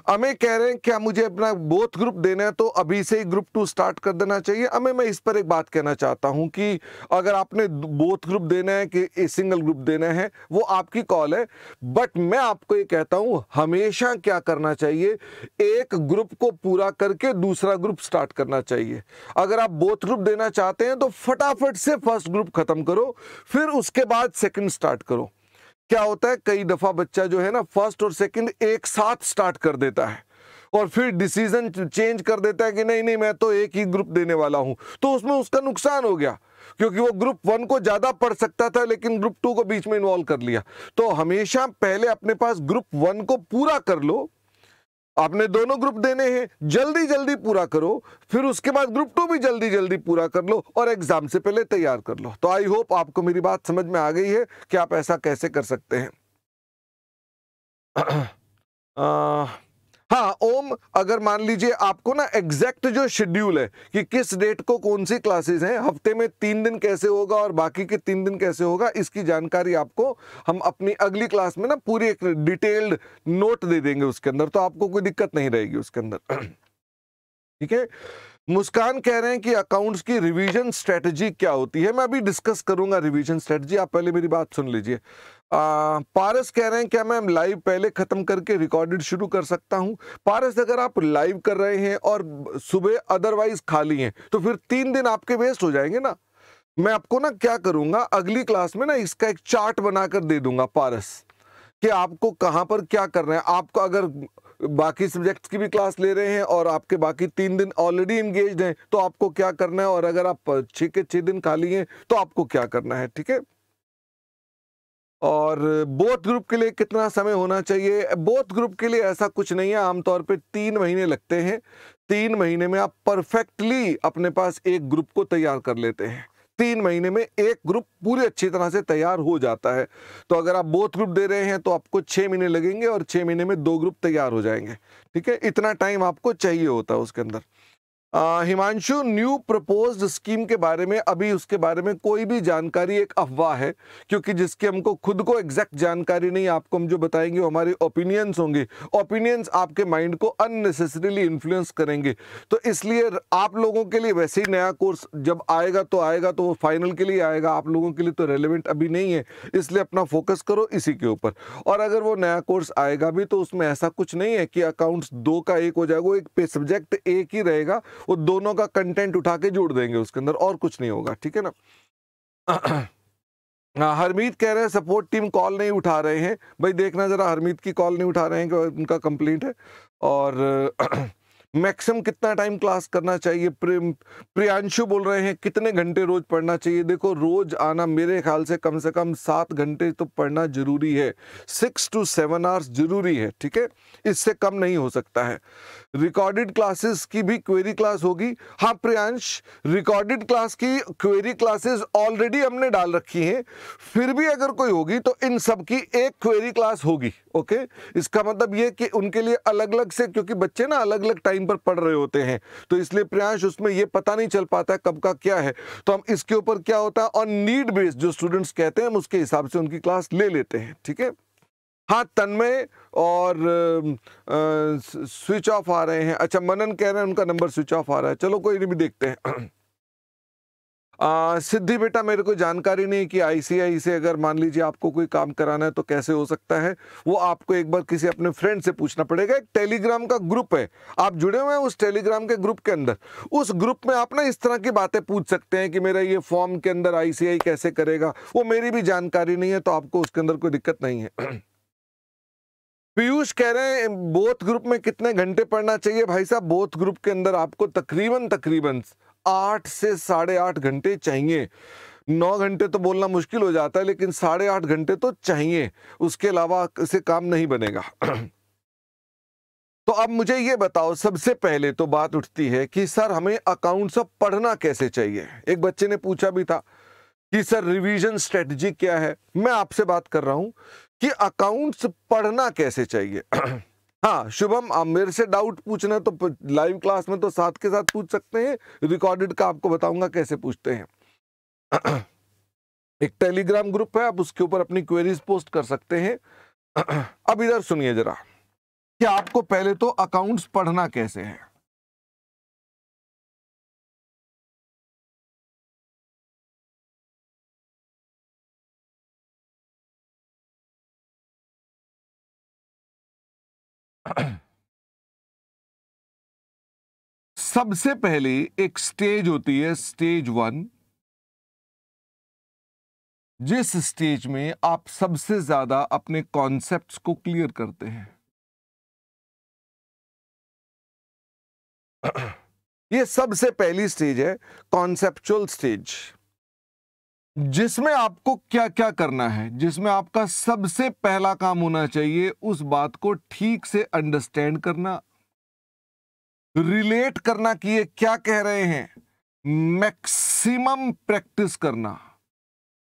हमें कह रहे हैं क्या मुझे अपना बोथ ग्रुप देना है तो अभी से ही ग्रुप 2 स्टार्ट कर देना चाहिए। हमें, मैं इस पर एक बात कहना चाहता हूं कि अगर आपने बोथ ग्रुप देना है कि सिंगल ग्रुप देना है वो आपकी कॉल है। बट मैं आपको ये कहता हूं हमेशा क्या करना चाहिए, एक ग्रुप को पूरा करके दूसरा ग्रुप स्टार्ट करना चाहिए। अगर आप बोथ ग्रुप देना चाहते हैं तो फटाफट से फर्स्ट ग्रुप खत्म करो, फिर उसके बाद सेकंड स्टार्ट करो। क्या होता है, कई दफा बच्चा जो है ना फर्स्ट और सेकंड एक साथ स्टार्ट कर देता है और फिर डिसीजन चेंज कर देता है कि नहीं नहीं मैं तो एक ही ग्रुप देने वाला हूं, तो उसमें उसका नुकसान हो गया क्योंकि वो ग्रुप 1 को ज्यादा पढ़ सकता था लेकिन ग्रुप 2 को बीच में इन्वॉल्व कर लिया। तो हमेशा पहले अपने पास ग्रुप 1 को पूरा कर लो। आपने दोनों ग्रुप देने हैं, जल्दी जल्दी पूरा करो, फिर उसके बाद ग्रुप 2 भी जल्दी जल्दी पूरा कर लो और एग्जाम से पहले तैयार कर लो। तो आई होप आपको मेरी बात समझ में आ गई है कि आप ऐसा कैसे कर सकते हैं। हाँ ओम, अगर मान लीजिए आपको ना एग्जैक्ट जो शेड्यूल है कि किस डेट को कौन सी क्लासेस हैं, हफ्ते में 3 दिन कैसे होगा और बाकी के 3 दिन कैसे होगा, इसकी जानकारी आपको हम अपनी अगली क्लास में ना पूरी एक डिटेल्ड नोट दे देंगे उसके अंदर, तो आपको कोई दिक्कत नहीं रहेगी उसके अंदर। ठीक है, मुस्कान कह रहे हैं कि अकाउंट्स की रिवीजन स्ट्रेटजी क्या होती है। मैं अभी डिस्कस करूंगा रिवीजन स्ट्रेटजी, आप पहले मेरी बात सुन लीजिए। पारस कह रहे हैं क्या मैं लाइव पहले खत्म करके रिकॉर्डेड शुरू कर सकता हूं। पारस, अगर आप लाइव कर रहे हैं और सुबह अदरवाइज खाली हैं तो फिर 3 दिन आपके वेस्ट हो जाएंगे ना। मैं आपको ना क्या करूंगा, अगली क्लास में ना इसका एक चार्ट बनाकर दे दूंगा पारस कि आपको कहां पर क्या करना है। आपको अगर बाकी सब्जेक्ट्स की भी क्लास ले रहे हैं और आपके बाकी 3 दिन ऑलरेडी इंगेज्ड हैं तो आपको क्या करना है, और अगर आप 6 के 6 दिन खाली हैं तो आपको क्या करना है। ठीक है, और बोथ ग्रुप के लिए कितना समय होना चाहिए, बोथ ग्रुप के लिए ऐसा कुछ नहीं है, आमतौर पे 3 महीने लगते हैं। 3 महीने में आप परफेक्टली अपने पास एक ग्रुप को तैयार कर लेते हैं। 3 महीने में एक ग्रुप पूरी अच्छी तरह से तैयार हो जाता है। तो अगर आप बोथ ग्रुप दे रहे हैं तो आपको 6 महीने लगेंगे और 6 महीने में 2 ग्रुप तैयार हो जाएंगे। ठीक है, इतना टाइम आपको चाहिए होता है उसके अंदर। हिमांशु, न्यू प्रपोज्ड स्कीम के बारे में अभी उसके बारे में कोई भी जानकारी एक अफवाह है, क्योंकि जिसकी हमको खुद को एग्जैक्ट जानकारी नहीं, आपको हम जो बताएंगे वो हमारे ओपिनियंस होंगे। ओपिनियंस आपके माइंड को अननेसेसरीली इन्फ्लुएंस करेंगे, तो इसलिए आप लोगों के लिए वैसे ही नया कोर्स जब आएगा तो वो फाइनल के लिए आएगा, आप लोगों के लिए तो रेलेवेंट अभी नहीं है, इसलिए अपना फोकस करो इसी के ऊपर। और अगर वो नया कोर्स आएगा भी तो उसमें ऐसा कुछ नहीं है कि अकाउंट्स 2 का 1 हो जाएगा, वो एक सब्जेक्ट एक ही रहेगा, वो दोनों का कंटेंट उठा के जोड़ देंगे उसके अंदर, और कुछ नहीं होगा। ठीक है ना। हरमीत कह रहे हैं सपोर्ट टीम कॉल नहीं उठा रहे हैं। भाई देखना जरा, हरमीत की कॉल नहीं उठा रहे हैं कि उनका कंप्लेंट है। और मैक्सिमम कितना टाइम क्लास करना चाहिए? प्रियांशु बोल रहे हैं कितने घंटे रोज पढ़ना चाहिए? देखो, रोज आना मेरे ख्याल से कम 7 घंटे तो पढ़ना जरूरी है। 6 to 7 आवर्स जरूरी है, ठीक है, इससे कम नहीं हो सकता है। रिकॉर्डेड क्लासेस की भी क्वेरी क्लास होगी। हाँ प्रियांश, रिकॉर्डेड क्लास की क्वेरी क्लासेस ऑलरेडी हमने डाल रखी हैं, फिर भी अगर कोई होगी तो इन सब की एक क्वेरी क्लास होगी। ओके, इसका मतलब ये कि उनके लिए अलग अलग से, क्योंकि बच्चे ना अलग अलग टाइम पर पढ़ रहे होते हैं, तो इसलिए प्रियांश उसमें ये पता नहीं चल पाता है कब का क्या है, तो हम इसके ऊपर क्या होता है ऑन नीड बेस्ड जो स्टूडेंट्स कहते हैं हम उसके हिसाब से उनकी क्लास ले लेते हैं, ठीक है। हाँ, तन्मय और स्विच ऑफ आ रहे हैं। अच्छा, मनन कह रहे हैं उनका नंबर स्विच ऑफ आ रहा है, चलो कोई नहीं, भी देखते हैं। सिद्धि बेटा, मेरे को जानकारी नहीं कि आईसीआई से अगर मान लीजिए आपको कोई काम कराना है तो कैसे हो सकता है, वो आपको एक बार किसी अपने फ्रेंड से पूछना पड़ेगा। एक टेलीग्राम का ग्रुप है, आप जुड़े हुए हैं उस टेलीग्राम के ग्रुप के अंदर, उस ग्रुप में आप ना इस तरह की बातें पूछ सकते हैं कि मेरा ये फॉर्म के अंदर आईसीआई कैसे करेगा। वो मेरी भी जानकारी नहीं है, तो आपको उसके अंदर कोई दिक्कत नहीं है। पीयूष कह रहे हैं बोथ ग्रुप में कितने घंटे पढ़ना चाहिए? भाई साहब, बोथ ग्रुप के अंदर आपको तकरीबन 8 से 8.5 घंटे चाहिए। 9 घंटे तो बोलना मुश्किल हो जाता है, लेकिन 8.5 घंटे तो चाहिए, उसके अलावा से काम नहीं बनेगा। तो अब मुझे ये बताओ, सबसे पहले तो बात उठती है कि सर हमें अकाउंट्स पढ़ना कैसे चाहिए। एक बच्चे ने पूछा भी था कि सर रिवीजन स्ट्रेटजी क्या है। मैं आपसे बात कर रहा हूं कि अकाउंट्स पढ़ना कैसे चाहिए। हाँ शुभम, आप मेरे से डाउट पूछना है तो लाइव क्लास में तो साथ के साथ पूछ सकते हैं, रिकॉर्डेड का आपको बताऊंगा कैसे पूछते हैं। एक टेलीग्राम ग्रुप है, आप उसके ऊपर अपनी क्वेरीज पोस्ट कर सकते हैं। अब इधर सुनिए जरा कि आपको पहले तो अकाउंट्स पढ़ना कैसे है। सबसे पहले एक स्टेज होती है, स्टेज 1, जिस स्टेज में आप सबसे ज्यादा अपने कॉन्सेप्ट्स को क्लियर करते हैं। ये सबसे पहली स्टेज है, कॉन्सेप्चुअल स्टेज, जिसमें आपको क्या क्या करना है, जिसमें आपका सबसे पहला काम होना चाहिए उस बात को ठीक से अंडरस्टैंड करना, रिलेट करना कि ये क्या कह रहे हैं, मैक्सिमम प्रैक्टिस करना।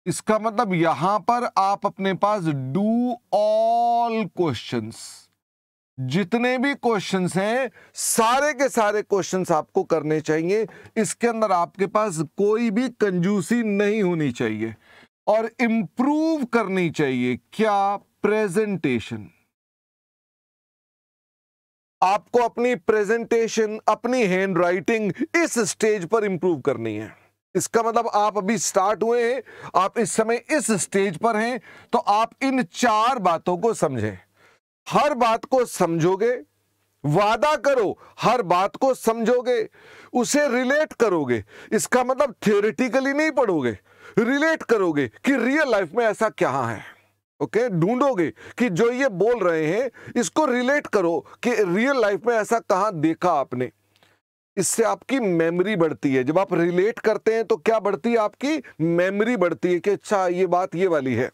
इसका मतलब यहां पर आप अपने पास डू ऑल क्वेश्चंस, जितने भी क्वेश्चंस हैं सारे के सारे क्वेश्चंस आपको करने चाहिए। इसके अंदर आपके पास कोई भी कंजूसी नहीं होनी चाहिए, और इंप्रूव करनी चाहिए क्या, प्रेजेंटेशन। आपको अपनी प्रेजेंटेशन, अपनी हैंड राइटिंग इस स्टेज पर इंप्रूव करनी है। इसका मतलब आप अभी स्टार्ट हुए हैं, आप इस समय इस स्टेज पर हैं, तो आप इन 4 बातों को समझें। हर बात को समझोगे, वादा करो हर बात को समझोगे, उसे रिलेट करोगे। इसका मतलब थियोरेटिकली नहीं पढ़ोगे, रिलेट करोगे कि रियल लाइफ में ऐसा क्या है। ओके, ढूंढोगे कि जो ये बोल रहे हैं इसको रिलेट करो कि रियल लाइफ में ऐसा कहां देखा आपने। इससे आपकी मेमोरी बढ़ती है। जब आप रिलेट करते हैं तो क्या बढ़ती है, आपकी मेमोरी बढ़ती है कि अच्छा ये बात ये वाली है।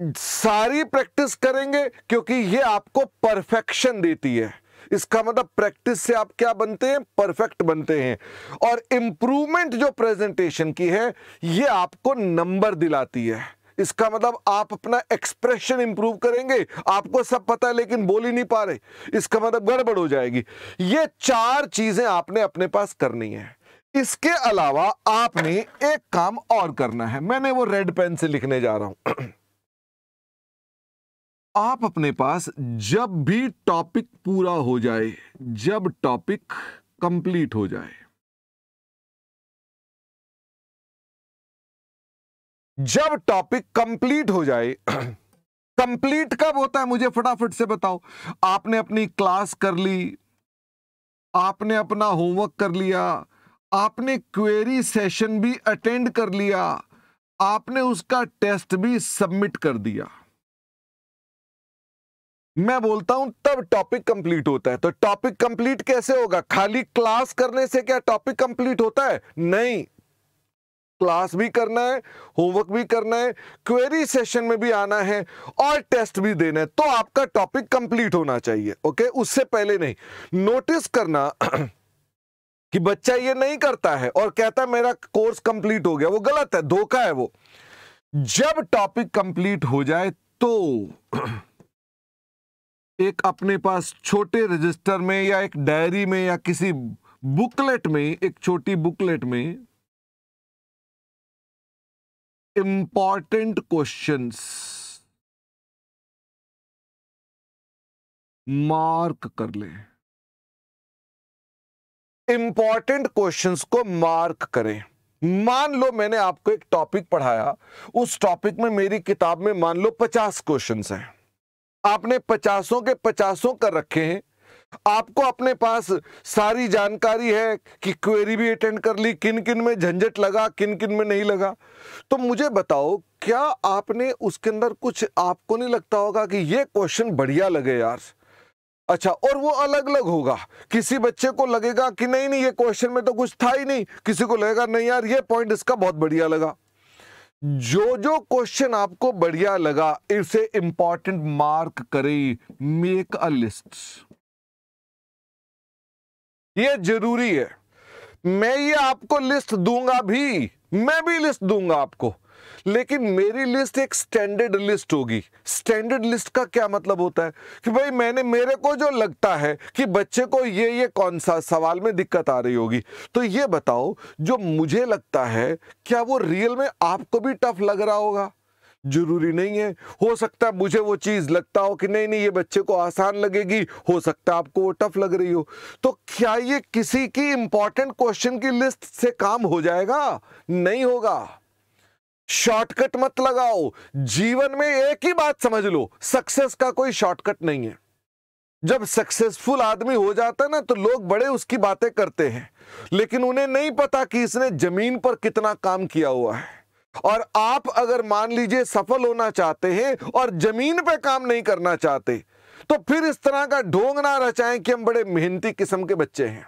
सारी प्रैक्टिस करेंगे क्योंकि ये आपको परफेक्शन देती है। इसका मतलब प्रैक्टिस से आप क्या बनते हैं, परफेक्ट बनते हैं। और इंप्रूवमेंट जो प्रेजेंटेशन की है ये आपको नंबर दिलाती है। इसका मतलब आप अपना एक्सप्रेशन इंप्रूव करेंगे, आपको सब पता है लेकिन बोल ही नहीं पा रहे, इसका मतलब गड़बड़ हो जाएगी। ये 4 चीजें आपने अपने पास करनी है। इसके अलावा आपने एक काम और करना है, मैंने वो रेड पेन से लिखने जा रहा हूं। आप अपने पास जब भी टॉपिक पूरा हो जाए, जब टॉपिक कंप्लीट हो जाए, जब टॉपिक कंप्लीट हो जाए, कंप्लीट कब होता है मुझे फटाफट से बताओ। आपने अपनी क्लास कर ली, आपने अपना होमवर्क कर लिया, आपने क्वेरी सेशन भी अटेंड कर लिया, आपने उसका टेस्ट भी सबमिट कर दिया। मैं बोलता हूं तब टॉपिक कंप्लीट होता है। तो टॉपिक कंप्लीट कैसे होगा? खाली क्लास करने से क्या टॉपिक कंप्लीट होता है? नहीं, क्लास भी करना है, होमवर्क भी करना है, क्वेरी सेशन में भी आना है और टेस्ट भी देना है, तो आपका टॉपिक कंप्लीट होना चाहिए। ओके, उससे पहले नहीं। नोटिस करना कि बच्चा ये नहीं करता है और कहता है मेरा कोर्स कंप्लीट हो गया, वो गलत है, धोखा है वो। जब टॉपिक कंप्लीट हो जाए तो एक अपने पास छोटे रजिस्टर में या एक डायरी में या किसी बुकलेट में, एक छोटी बुकलेट में इंपॉर्टेंट क्वेश्चंस मार्क कर ले। इंपॉर्टेंट क्वेश्चंस को मार्क करें। मान लो मैंने आपको एक टॉपिक पढ़ाया, उस टॉपिक में मेरी किताब में मान लो 50 क्वेश्चंस हैं, आपने 50 के 50 कर रखे हैं, आपको अपने पास सारी जानकारी है कि क्वेरी भी अटेंड कर ली, किन किन में झंझट लगा, किन किन में नहीं लगा। तो मुझे बताओ, क्या आपने उसके अंदर कुछ आपको नहीं लगता होगा कि ये क्वेश्चन बढ़िया लगे यार? अच्छा, और वो अलग अलग होगा। किसी बच्चे को लगेगा कि नहीं नहीं ये क्वेश्चन में तो कुछ था ही नहीं, किसी को लगेगा नहीं यार ये पॉइंट इसका बहुत बढ़िया लगा। जो जो क्वेश्चन आपको बढ़िया लगा इसे इंपॉर्टेंट मार्क करें, मेक अ लिस्ट। ये जरूरी है। मैं ये आपको लिस्ट दूंगा भी, मैं भी लिस्ट दूंगा आपको, लेकिन मेरी लिस्ट एक स्टैंडर्ड लिस्ट होगी। स्टैंडर्ड लिस्ट का क्या मतलब होता है कि भाई मेरे को जो लगता है कि बच्चे को ये कौन सा सवाल में दिक्कत आ रही होगी, तो ये बताओ जो मुझे लगता है क्या वो रियल में आपको भी टफ लग रहा होगा? जरूरी नहीं है, हो सकता है मुझे वो चीज लगता हो कि नहीं नहीं ये बच्चे को आसान लगेगी, हो सकता है आपको वो टफ लग रही हो। तो क्या ये किसी की इंपॉर्टेंट क्वेश्चन की लिस्ट से काम हो जाएगा? नहीं होगा। शॉर्टकट मत लगाओ। जीवन में एक ही बात समझ लो, सक्सेस का कोई शॉर्टकट नहीं है। जब सक्सेसफुल आदमी हो जाता है ना तो लोग बड़े उसकी बातें करते हैं, लेकिन उन्हें नहीं पता कि इसने जमीन पर कितना काम किया हुआ है। और आप अगर मान लीजिए सफल होना चाहते हैं और जमीन पे काम नहीं करना चाहते, तो फिर इस तरह का ढोंग ना रचाएं कि हम बड़े मेहनती किस्म के बच्चे हैं।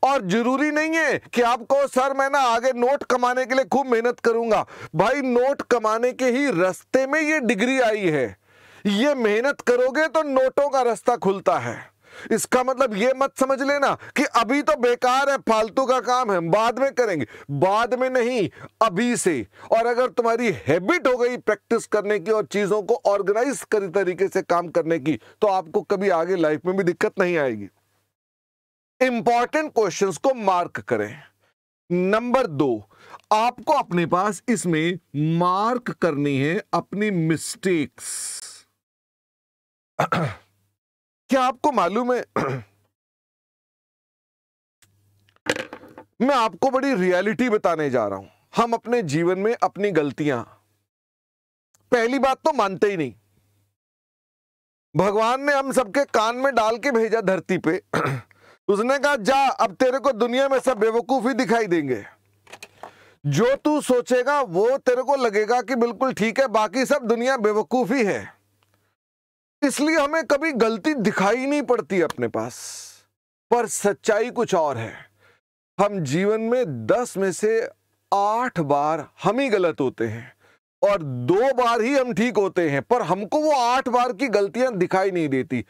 और जरूरी नहीं है कि आपको सर मैं ना आगे नोट कमाने के लिए खूब मेहनत करूंगा। भाई नोट कमाने के ही रास्ते में ये डिग्री आई है। ये मेहनत करोगे तो नोटों का रास्ता खुलता है। इसका मतलब ये मत समझ लेना कि अभी तो बेकार है, फालतू का काम है, बाद में करेंगे। बाद में नहीं, अभी से। और अगर तुम्हारी हैबिट हो गई प्रैक्टिस करने की और चीजों को ऑर्गेनाइज तरीके से काम करने की, तो आपको कभी आगे लाइफ में भी दिक्कत नहीं आएगी। इंपॉर्टेंट क्वेश्चंस को मार्क करें। नंबर 2, आपको अपने पास इसमें मार्क करनी है अपनी मिस्टेक्स। क्या आपको मालूम है मैं आपको बड़ी रियलिटी बताने जा रहा हूं। हम अपने जीवन में अपनी गलतियां पहली बात तो मानते ही नहीं। भगवान ने हम सबके कान में डाल के भेजा धरती पे उसने कहा जा अब तेरे को दुनिया में सब बेवकूफ ही दिखाई देंगे। जो तू सोचेगा वो तेरे को लगेगा कि बिल्कुल ठीक है, बाकी सब दुनिया बेवकूफ ही है। इसलिए हमें कभी गलती दिखाई नहीं पड़ती अपने पास। पर सच्चाई कुछ और है। हम जीवन में 10 में से 8 बार हम ही गलत होते हैं और 2 बार ही हम ठीक होते हैं, पर हमको वो 8 बार की गलतियां दिखाई नहीं देती।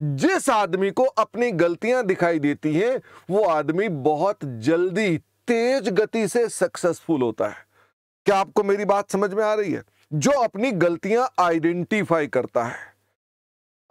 जिस आदमी को अपनी गलतियां दिखाई देती हैं वो आदमी बहुत जल्दी तेज गति से सक्सेसफुल होता है। क्या आपको मेरी बात समझ में आ रही है? जो अपनी गलतियां आइडेंटिफाई करता है।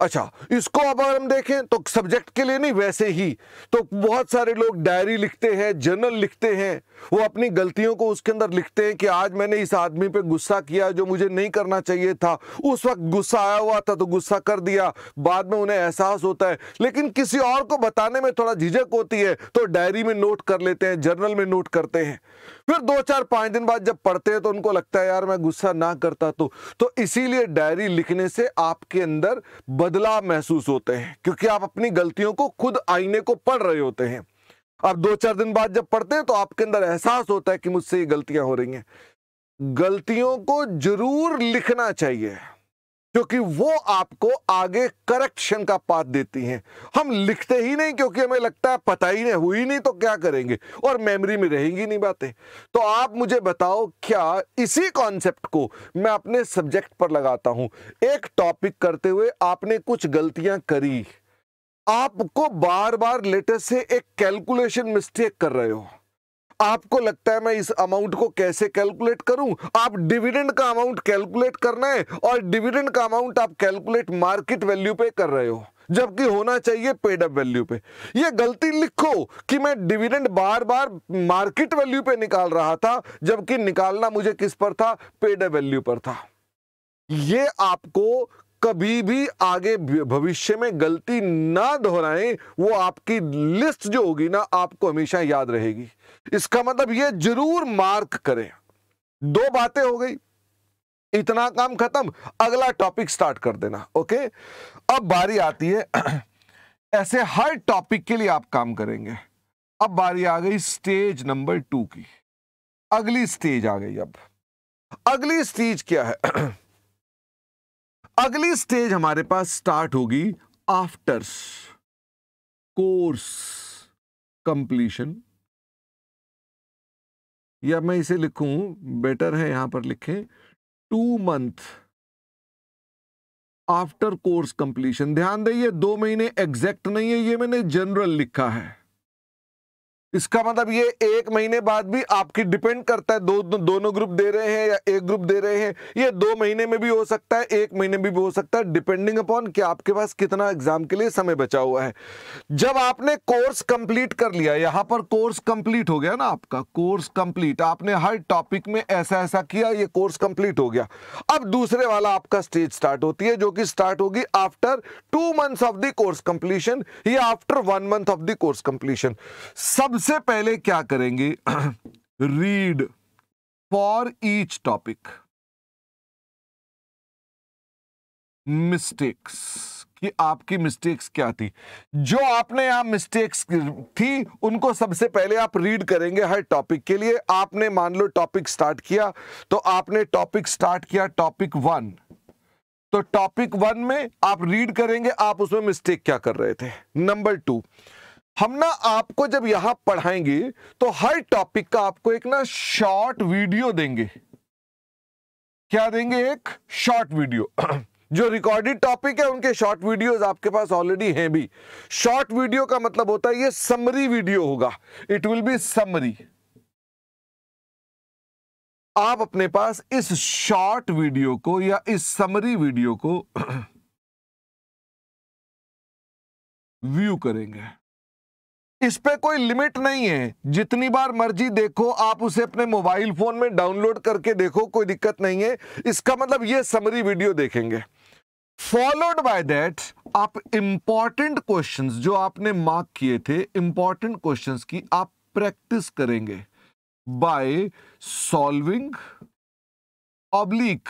अच्छा, इसको अब अगर हम देखें तो सब्जेक्ट के लिए नहीं, वैसे ही तो बहुत सारे लोग डायरी लिखते हैं, जर्नल लिखते हैं। वो अपनी गलतियों को उसके अंदर लिखते हैं कि आज मैंने इस आदमी पे गुस्सा किया जो मुझे नहीं करना चाहिए था, उस वक्त गुस्सा आया हुआ था तो गुस्सा कर दिया। बाद में उन्हें एहसास होता है, लेकिन किसी और को बताने में थोड़ा झिझक होती है तो डायरी में नोट कर लेते हैं, जर्नल में नोट करते हैं। फिर 2, 4, 5 दिन बाद जब पढ़ते हैं तो उनको लगता है यार मैं गुस्सा ना करता तो इसीलिए डायरी लिखने से आपके अंदर बदलाव महसूस होते हैं, क्योंकि आप अपनी गलतियों को खुद आईने को पढ़ रहे होते हैं। अब 2, 4 दिन बाद जब पढ़ते हैं तो आपके अंदर एहसास होता है कि मुझसे ये गलतियां हो रही हैं। गलतियों को जरूर लिखना चाहिए, क्योंकि वो आपको आगे करेक्शन का पाथ देती हैं। हम लिखते ही नहीं क्योंकि हमें लगता है पता ही नहीं, हुई नहीं तो क्या करेंगे, और मेमोरी में रहेंगी नहीं बातें। तो आप मुझे बताओ, क्या इसी कॉन्सेप्ट को मैं अपने सब्जेक्ट पर लगाता हूं? एक टॉपिक करते हुए आपने कुछ गलतियां करी, आपको बार बार लेटर से एक कैलकुलेशन मिस्टेक कर रहे हो, आपको लगता है मैं इस अमाउंट को कैसे कैलकुलेट करूं, आप डिविडेंड का अमाउंट कैलकुलेट करना है और डिविडेंड का अमाउंट आप कैलकुलेट मार्केट वैल्यू पे कर रहे हो, जबकि होना चाहिए पेड अप वैल्यू पे। ये गलती लिखो कि मैं डिविडेंड बार बार मार्केट वैल्यू पे निकाल रहा था, जबकि निकालना मुझे किस पर था? पेड अप वैल्यू पर था। ये आपको कभी भी आगे भविष्य में गलती ना दोहराएं, वो आपकी लिस्ट जो होगी ना आपको हमेशा याद रहेगी। इसका मतलब ये जरूर मार्क करें। दो बातें हो गई, इतना काम खत्म, अगला टॉपिक स्टार्ट कर देना। ओके, अब बारी आती है ऐसे हर टॉपिक के लिए आप काम करेंगे। अब बारी आ गई स्टेज नंबर 2 की, अगली स्टेज आ गई। अब अगली स्टेज क्या है? अगली स्टेज हमारे पास स्टार्ट होगी आफ्टर कोर्स कंप्लीशन, या मैं इसे लिखूं, बेटर है यहां पर लिखें 2 मंथ आफ्टर कोर्स कंप्लीशन। ध्यान दें, ये 2 महीने एग्जैक्ट नहीं है, ये मैंने जनरल लिखा है। इसका मतलब ये 1 महीने बाद भी आपकी डिपेंड करता है, दोनों ग्रुप दे रहे हैं या एक ग्रुप दे रहे हैं। ये 2 महीने में भी हो सकता है, 1 महीने में भी हो सकता है, डिपेंडिंग अपॉन कि आपके पास कितना एग्जाम के लिए समय बचा हुआ है। जब आपने कोर्स कंप्लीट कर लिया, यहां पर कोर्स कंप्लीट हो गया ना आपका, कोर्स कंप्लीट, आपने हर टॉपिक में ऐसा ऐसा किया, ये कोर्स कंप्लीट हो गया। अब दूसरे वाला आपका स्टेज स्टार्ट होती है, जो कि स्टार्ट होगी after 2 months of the course completion या after 1 month of the course completion. सबसे पहले क्या करेंगे? Read for each topic mistakes, कि आपकी मिस्टेक्स क्या थी, जो आपने यहां मिस्टेक्स थी उनको सबसे पहले आप रीड करेंगे हर टॉपिक के लिए। आपने मान लो टॉपिक स्टार्ट किया, तो आपने टॉपिक स्टार्ट किया टॉपिक 1, तो टॉपिक 1 में आप रीड करेंगे आप उसमें मिस्टेक क्या कर रहे थे। नंबर 2, हम ना आपको जब यहां पढ़ाएंगे तो हर टॉपिक का आपको एक ना शॉर्ट वीडियो देंगे। क्या देंगे? एक शॉर्ट वीडियो। जो रिकॉर्डेड टॉपिक है उनके शॉर्ट वीडियोस आपके पास ऑलरेडी हैं भी। शॉर्ट वीडियो का मतलब होता है ये समरी वीडियो होगा, इट विल बी समरी। आप अपने पास इस शॉर्ट वीडियो को या इस समरी वीडियो को व्यू करेंगे। इस पे कोई लिमिट नहीं है, जितनी बार मर्जी देखो, आप उसे अपने मोबाइल फोन में डाउनलोड करके देखो, कोई दिक्कत नहीं है। इसका मतलब ये समरी वीडियो देखेंगे। फॉलोड बाय दैट आप इंपॉर्टेंट क्वेश्चंस जो आपने मार्क किए थे, इंपॉर्टेंट क्वेश्चंस की आप प्रैक्टिस करेंगे बाय सॉल्विंग ऑब्लिक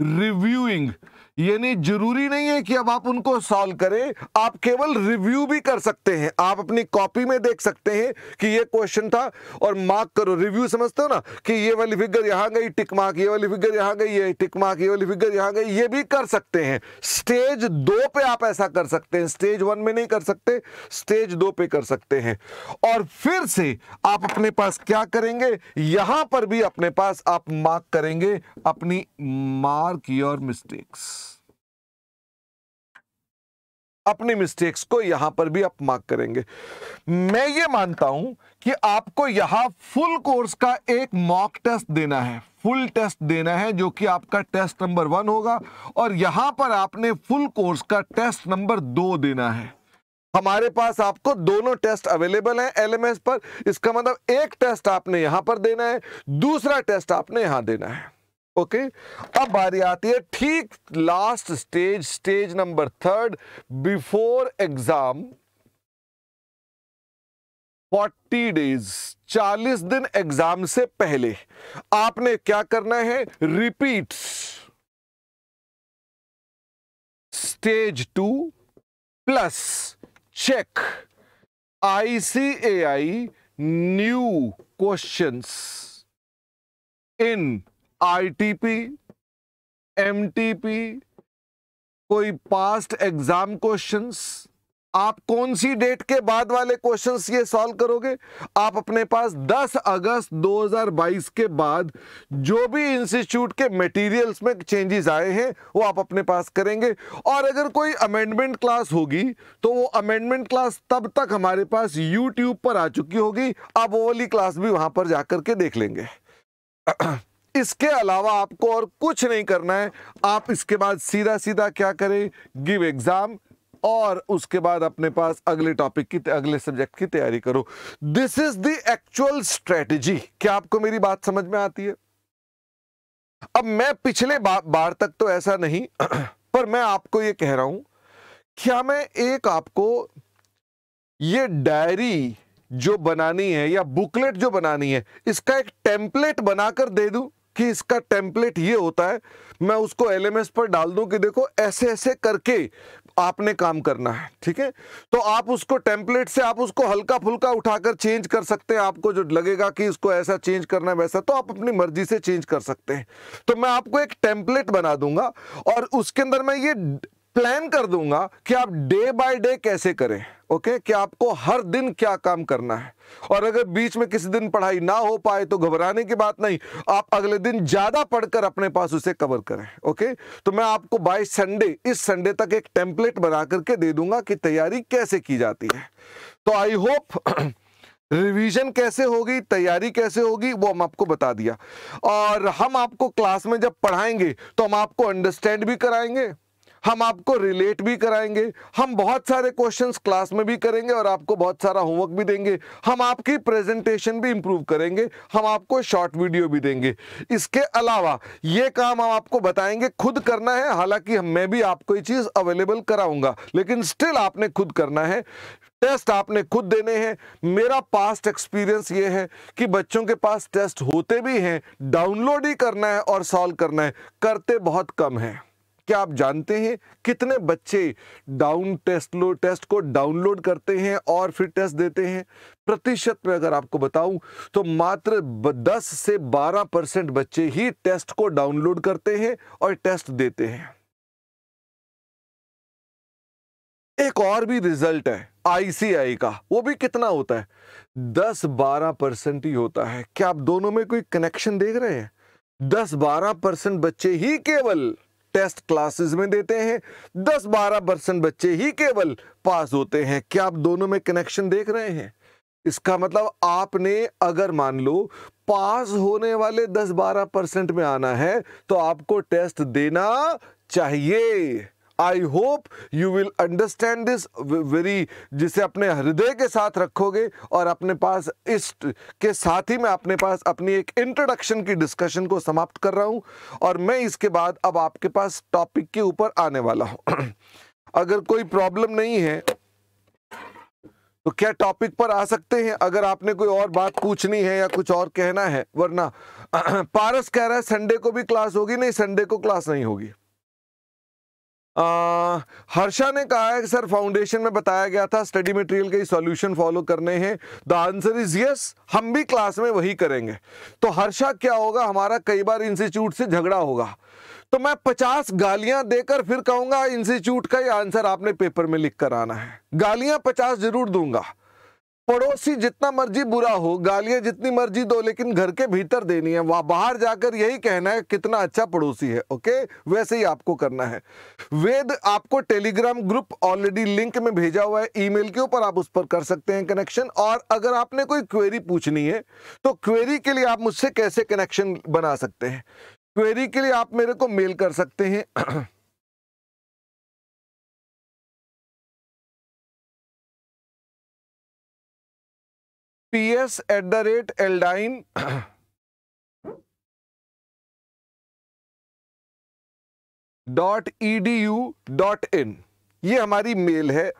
रिव्यूइंग। यानी जरूरी नहीं है कि अब आप उनको सॉल्व करें, आप केवल रिव्यू भी कर सकते हैं। आप अपनी कॉपी में देख सकते हैं कि ये क्वेश्चन था और मार्क करो। रिव्यू समझते हो ना, कि ये वाली फिगर यहां गई टिक मार्क, ये वाली फिगर यहां गई ये टिक मार्क, ये वाली फिगर यहां गई, ये भी कर सकते हैं। स्टेज 2 पे आप ऐसा कर सकते हैं, स्टेज 1 में नहीं कर सकते, स्टेज 2 पे कर सकते हैं। और फिर से आप अपने पास क्या करेंगे, यहां पर भी अपने पास आप मार्क करेंगे अपनी मार्क योर मिस्टेक्स, अपनी मिस्टेक्स को यहां पर भी आप मार्क करेंगे। मैं ये मानता हूं कि आपको यहां फुल कोर्स का एक मॉक टेस्ट देना है, फुल टेस्ट देना है, जो कि आपका टेस्ट नंबर 1 होगा, और यहां पर आपने फुल कोर्स का टेस्ट नंबर 2 देना है। हमारे पास आपको दोनों टेस्ट अवेलेबल हैं एलएमएस पर। इसका मतलब एक टेस्ट आपने यहां पर देना है, दूसरा टेस्ट आपने यहां देना है। ओके, अब बारी आती है ठीक last stage, stage number 3, before exam 40 days, 40 दिन एग्जाम से पहले आपने क्या करना है? Repeat stage 2 plus check ICAI new questions in ITP, MTP, कोई पास्ट एग्जाम क्वेश्चंस, आप कौन सी डेट के बाद वाले क्वेश्चंस ये सॉल्व करोगे? आप अपने पास 10 अगस्त 2022 के बाद जो भी इंस्टीट्यूट के मटेरियल्स में चेंजेस आए हैं वो आप अपने पास करेंगे। और अगर कोई अमेंडमेंट क्लास होगी तो वो अमेंडमेंट क्लास तब तक हमारे पास यूट्यूब पर आ चुकी होगी, आप वो वाली क्लास भी वहां पर जाकर के देख लेंगे। इसके अलावा आपको और कुछ नहीं करना है। आप इसके बाद सीधा सीधा क्या करें, गिव एग्जाम, और उसके बाद अपने पास अगले टॉपिक की, अगले सब्जेक्ट की तैयारी करो। This is the actual strategy. क्या आपको मेरी बात समझ में आती है? अब मैं पिछले बार तक तो ऐसा नहीं पर मैं आपको ये कह रहा हूं, क्या मैं एक आपको ये डायरी जो बनानी है या बुकलेट जो बनानी है, इसका एक टेम्पलेट बनाकर दे दूं कि इसका टेम्पलेट ये होता है, मैं उसको एलएमएस पर डाल दूं कि देखो ऐसे ऐसे करके आपने काम करना है, ठीक है? तो आप उसको टेम्पलेट से आप उसको हल्का फुल्का उठाकर चेंज कर सकते हैं। आपको जो लगेगा कि इसको ऐसा चेंज करना है वैसा, तो आप अपनी मर्जी से चेंज कर सकते हैं। तो मैं आपको एक टेम्पलेट बना दूंगा और उसके अंदर मैं ये प्लान कर दूंगा कि आप डे बाय डे कैसे करें, ओके? कि आपको हर दिन क्या काम करना है। और अगर बीच में किसी दिन पढ़ाई ना हो पाए तो घबराने की बात नहीं, आप अगले दिन ज्यादा पढ़कर अपने पास उसे कवर करें, ओके? तो मैं आपको बाय संडे, इस संडे तक एक टेम्पलेट बना करके दे दूंगा कि तैयारी कैसे की जाती है। तो आई होप रिवीजन कैसे होगी, तैयारी कैसे होगी, वो हम आपको बता दिया। और हम आपको क्लास में जब पढ़ाएंगे तो हम आपको अंडरस्टैंड भी कराएंगे, हम आपको रिलेट भी कराएंगे, हम बहुत सारे क्वेश्चंस क्लास में भी करेंगे और आपको बहुत सारा होमवर्क भी देंगे, हम आपकी प्रेजेंटेशन भी इंप्रूव करेंगे, हम आपको शॉर्ट वीडियो भी देंगे। इसके अलावा ये काम हम आपको बताएंगे, खुद करना है। हालांकि मैं भी आपको ये चीज अवेलेबल कराऊंगा, लेकिन स्टिल आपने खुद करना है। टेस्ट आपने खुद देने हैं। मेरा पास्ट एक्सपीरियंस ये है कि बच्चों के पास टेस्ट होते भी हैं, डाउनलोड ही करना है और सॉल्व करना है, करते बहुत कम है। क्या आप जानते हैं कितने बच्चे टेस्ट को डाउनलोड करते हैं और फिर टेस्ट देते हैं? प्रतिशत में अगर आपको बताऊं तो मात्र 10 से 12% बच्चे ही टेस्ट को डाउनलोड करते हैं और टेस्ट देते हैं। एक और भी रिजल्ट है आईसीआई का, वो भी कितना होता है? 10-12% ही होता है। क्या आप दोनों में कोई कनेक्शन देख रहे हैं? 10-12% बच्चे ही केवल टेस्ट क्लासेस में देते हैं, 10-12% बच्चे ही केवल पास होते हैं। क्या आप दोनों में कनेक्शन देख रहे हैं? इसका मतलब आपने अगर मान लो पास होने वाले 10-12% में आना है तो आपको टेस्ट देना चाहिए। I hope you will understand this very, जिसे अपने हृदय के साथ रखोगे। और अपने पास इस के साथ ही मैं अपने पास अपनी एक इंट्रोडक्शन की डिस्कशन को समाप्त कर रहा हूं और मैं इसके बाद अब आपके पास टॉपिक के ऊपर आने वाला हूं। अगर कोई प्रॉब्लम नहीं है तो क्या टॉपिक पर आ सकते हैं, अगर आपने कोई और बात पूछनी है या कुछ और कहना है। वरना पारस कह रहा है संडे को भी क्लास होगी। नहीं, संडे को क्लास नहीं होगी। हर्षा ने कहा है कि सर फाउंडेशन में बताया गया था स्टडी मटेरियल के सॉल्यूशन फॉलो करने हैं। द आंसर इज यस, हम भी क्लास में वही करेंगे। तो हर्षा क्या होगा, हमारा कई बार इंस्टीट्यूट से झगड़ा होगा तो मैं 50 गालियां देकर फिर कहूंगा इंस्टीट्यूट का ये आंसर आपने पेपर में लिख कर आना है। गालियां 50 जरूर दूंगा। पड़ोसी जितना मर्जी बुरा हो, गालियां जितनी मर्जी दो, लेकिन घर के भीतर देनी है। वहां बाहर जाकर यही कहना है कितना अच्छा पड़ोसी है, ओके? वैसे ही आपको करना है। वेद, आपको टेलीग्राम ग्रुप ऑलरेडी लिंक में भेजा हुआ है ईमेल के ऊपर, आप उस पर कर सकते हैं कनेक्शन। और अगर आपने कोई क्वेरी पूछनी है तो क्वेरी के लिए आप मुझसे कैसे कनेक्शन बना सकते हैं? क्वेरी के लिए आप मेरे को मेल कर सकते हैं ps@eldine.edu.in, ये हमारी मेल है।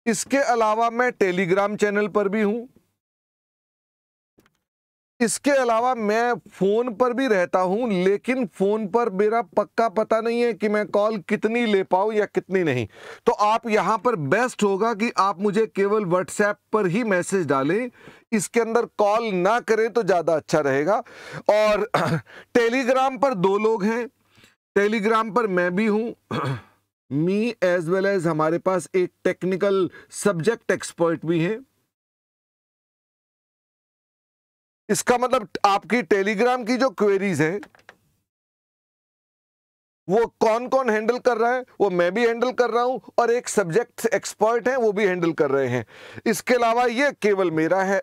इसके अलावा मैं टेलीग्राम चैनल पर भी हूं। इसके अलावा मैं फोन पर भी रहता हूं, लेकिन फोन पर मेरा पक्का पता नहीं है कि मैं कॉल कितनी ले पाऊं या कितनी नहीं। तो आप यहां पर बेस्ट होगा कि आप मुझे केवल व्हाट्सएप पर ही मैसेज डालें, इसके अंदर कॉल ना करें तो ज्यादा अच्छा रहेगा। और टेलीग्राम पर 2 लोग हैं, टेलीग्राम पर मैं भी हूं, मी एज वेल एज हमारे पास एक टेक्निकल सब्जेक्ट एक्सपर्ट भी है। इसका मतलब आपकी टेलीग्राम की जो क्वेरीज है वो कौन कौन हैंडल कर रहा है, वो मैं भी हैंडल कर रहा हूं और एक सब्जेक्ट एक्सपर्ट है वो भी हैंडल कर रहे हैं। इसके अलावा ये केवल मेरा है,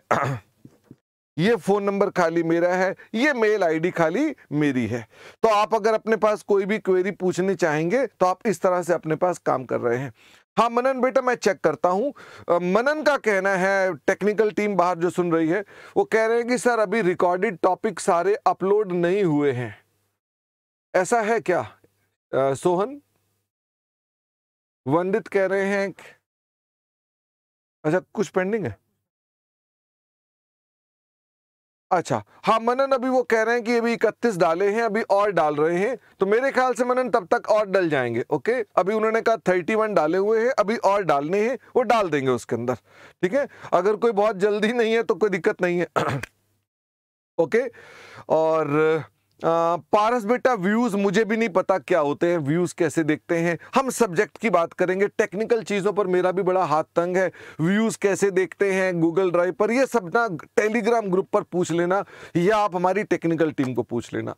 ये फोन नंबर खाली मेरा है, ये मेल आईडी खाली मेरी है। तो आप अगर अपने पास कोई भी क्वेरी पूछनी चाहेंगे तो आप इस तरह से अपने पास काम कर रहे हैं। हाँ मनन बेटा, मैं चेक करता हूं। मनन का कहना है, टेक्निकल टीम बाहर जो सुन रही है वो कह रहे हैं कि सर अभी रिकॉर्डेड टॉपिक सारे अपलोड नहीं हुए हैं, ऐसा है क्या? सोहन, वंदित कह रहे हैं अच्छा कुछ पेंडिंग है। अच्छा हाँ मनन, अभी वो कह रहे हैं कि अभी 31 डाले हैं, अभी और डाल रहे हैं, तो मेरे ख्याल से मनन तब तक और डल जाएंगे। ओके, अभी उन्होंने कहा 31 डाले हुए हैं, अभी और डालने हैं, वो डाल देंगे उसके अंदर। ठीक है, अगर कोई बहुत जल्दी नहीं है तो कोई दिक्कत नहीं है। ओके, और पारस बेटा, व्यूज मुझे भी नहीं पता क्या होते हैं, व्यूज कैसे देखते हैं। हम सब्जेक्ट की बात करेंगे, टेक्निकल चीजों पर मेरा भी बड़ा हाथ तंग है। व्यूज कैसे देखते हैं गूगल ड्राइव पर, ये सब ना टेलीग्राम ग्रुप पर पूछ लेना या आप हमारी टेक्निकल टीम को पूछ लेना।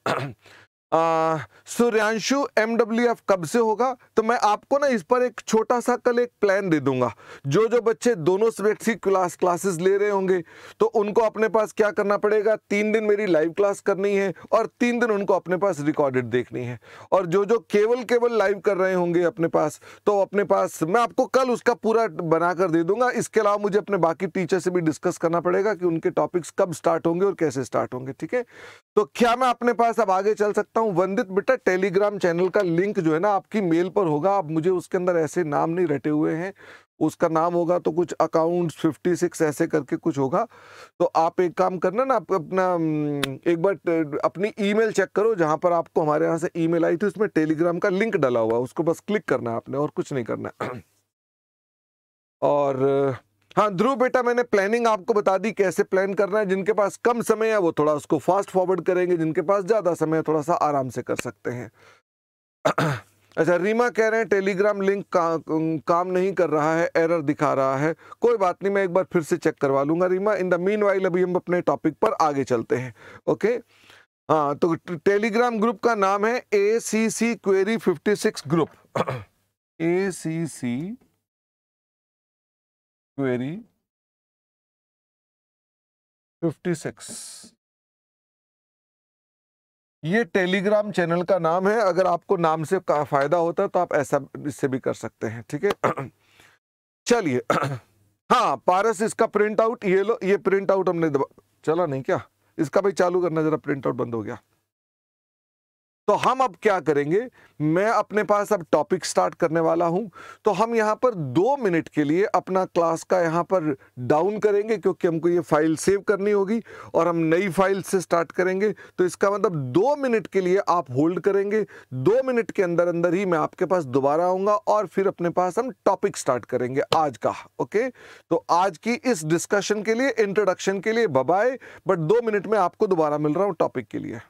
सूर्यांशु, MWF कब से होगा? तो मैं आपको ना इस पर एक छोटा सा कल एक प्लान दे दूंगा। जो जो बच्चे दोनों सब्जेक्ट की क्लासेस ले रहे होंगे तो उनको अपने पास क्या करना पड़ेगा, 3 दिन मेरी लाइव क्लास करनी है और 3 दिन उनको अपने पास रिकॉर्डेड देखनी है। और जो जो केवल लाइव कर रहे होंगे अपने पास, तो अपने पास मैं आपको कल उसका पूरा बना कर दे दूंगा। इसके अलावा मुझे अपने बाकी टीचर से भी डिस्कस करना पड़ेगा कि उनके टॉपिक्स कब स्टार्ट होंगे और कैसे स्टार्ट होंगे। ठीक है, तो क्या मैं अपने पास अब आगे चल सकता हूं? वंदित बेटा, टेलीग्राम चैनल का लिंक जो है ना आपकी मेल पर होगा। आप मुझे उसके अंदर ऐसे नाम नहीं रटे हुए हैं, उसका नाम होगा तो कुछ अकाउंट्स 56 ऐसे करके कुछ होगा। तो आप एक काम करना ना, आप अपना एक बार अपनी ईमेल चेक करो, जहां पर आपको हमारे यहाँ से ईमेल आई थी उसमें टेलीग्राम का लिंक डाला हुआ, उसको बस क्लिक करना है आपने और कुछ नहीं करना। और हाँ ध्रुव बेटा, मैंने प्लानिंग आपको बता दी कैसे प्लान करना है। जिनके पास कम समय है वो थोड़ा उसको फास्ट फॉरवर्ड करेंगे, जिनके पास ज्यादा समय है थोड़ा सा आराम से कर सकते हैं। अच्छा, रीमा कह रहे हैं टेलीग्राम लिंक काम नहीं कर रहा है, एरर दिखा रहा है। कोई बात नहीं, मैं एक बार फिर से चेक करवा लूंगा रीमा। इन द मीनवाइल अभी हम अपने टॉपिक पर आगे चलते हैं। ओके, हाँ, तो टेलीग्राम ग्रुप का नाम है ACC query 56 group. ACC query 56, ये टेलीग्राम चैनल का नाम है। अगर आपको नाम से का फायदा होता है तो आप ऐसा इससे भी कर सकते हैं। ठीक है, चलिए। हाँ पारस, इसका प्रिंट आउट ये लो, ये प्रिंट आउट हमने चला नहीं क्या? इसका भाई चालू करना जरा, प्रिंट आउट बंद हो गया। तो हम अब क्या करेंगे, मैं अपने पास अब टॉपिक स्टार्ट करने वाला हूं। तो हम यहां पर 2 मिनट के लिए अपना क्लास का यहां पर डाउन करेंगे, क्योंकि हमको ये फाइल सेव करनी होगी और हम नई फाइल से स्टार्ट करेंगे। तो इसका मतलब 2 मिनट के लिए आप होल्ड करेंगे। 2 मिनट के अंदर अंदर ही मैं आपके पास दोबारा आऊंगा और फिर अपने पास हम टॉपिक स्टार्ट करेंगे आज का। ओके, तो आज की इस डिस्कशन के लिए, इंट्रोडक्शन के लिए बाय बाय, बट 2 मिनट में आपको दोबारा मिल रहा हूं टॉपिक के लिए।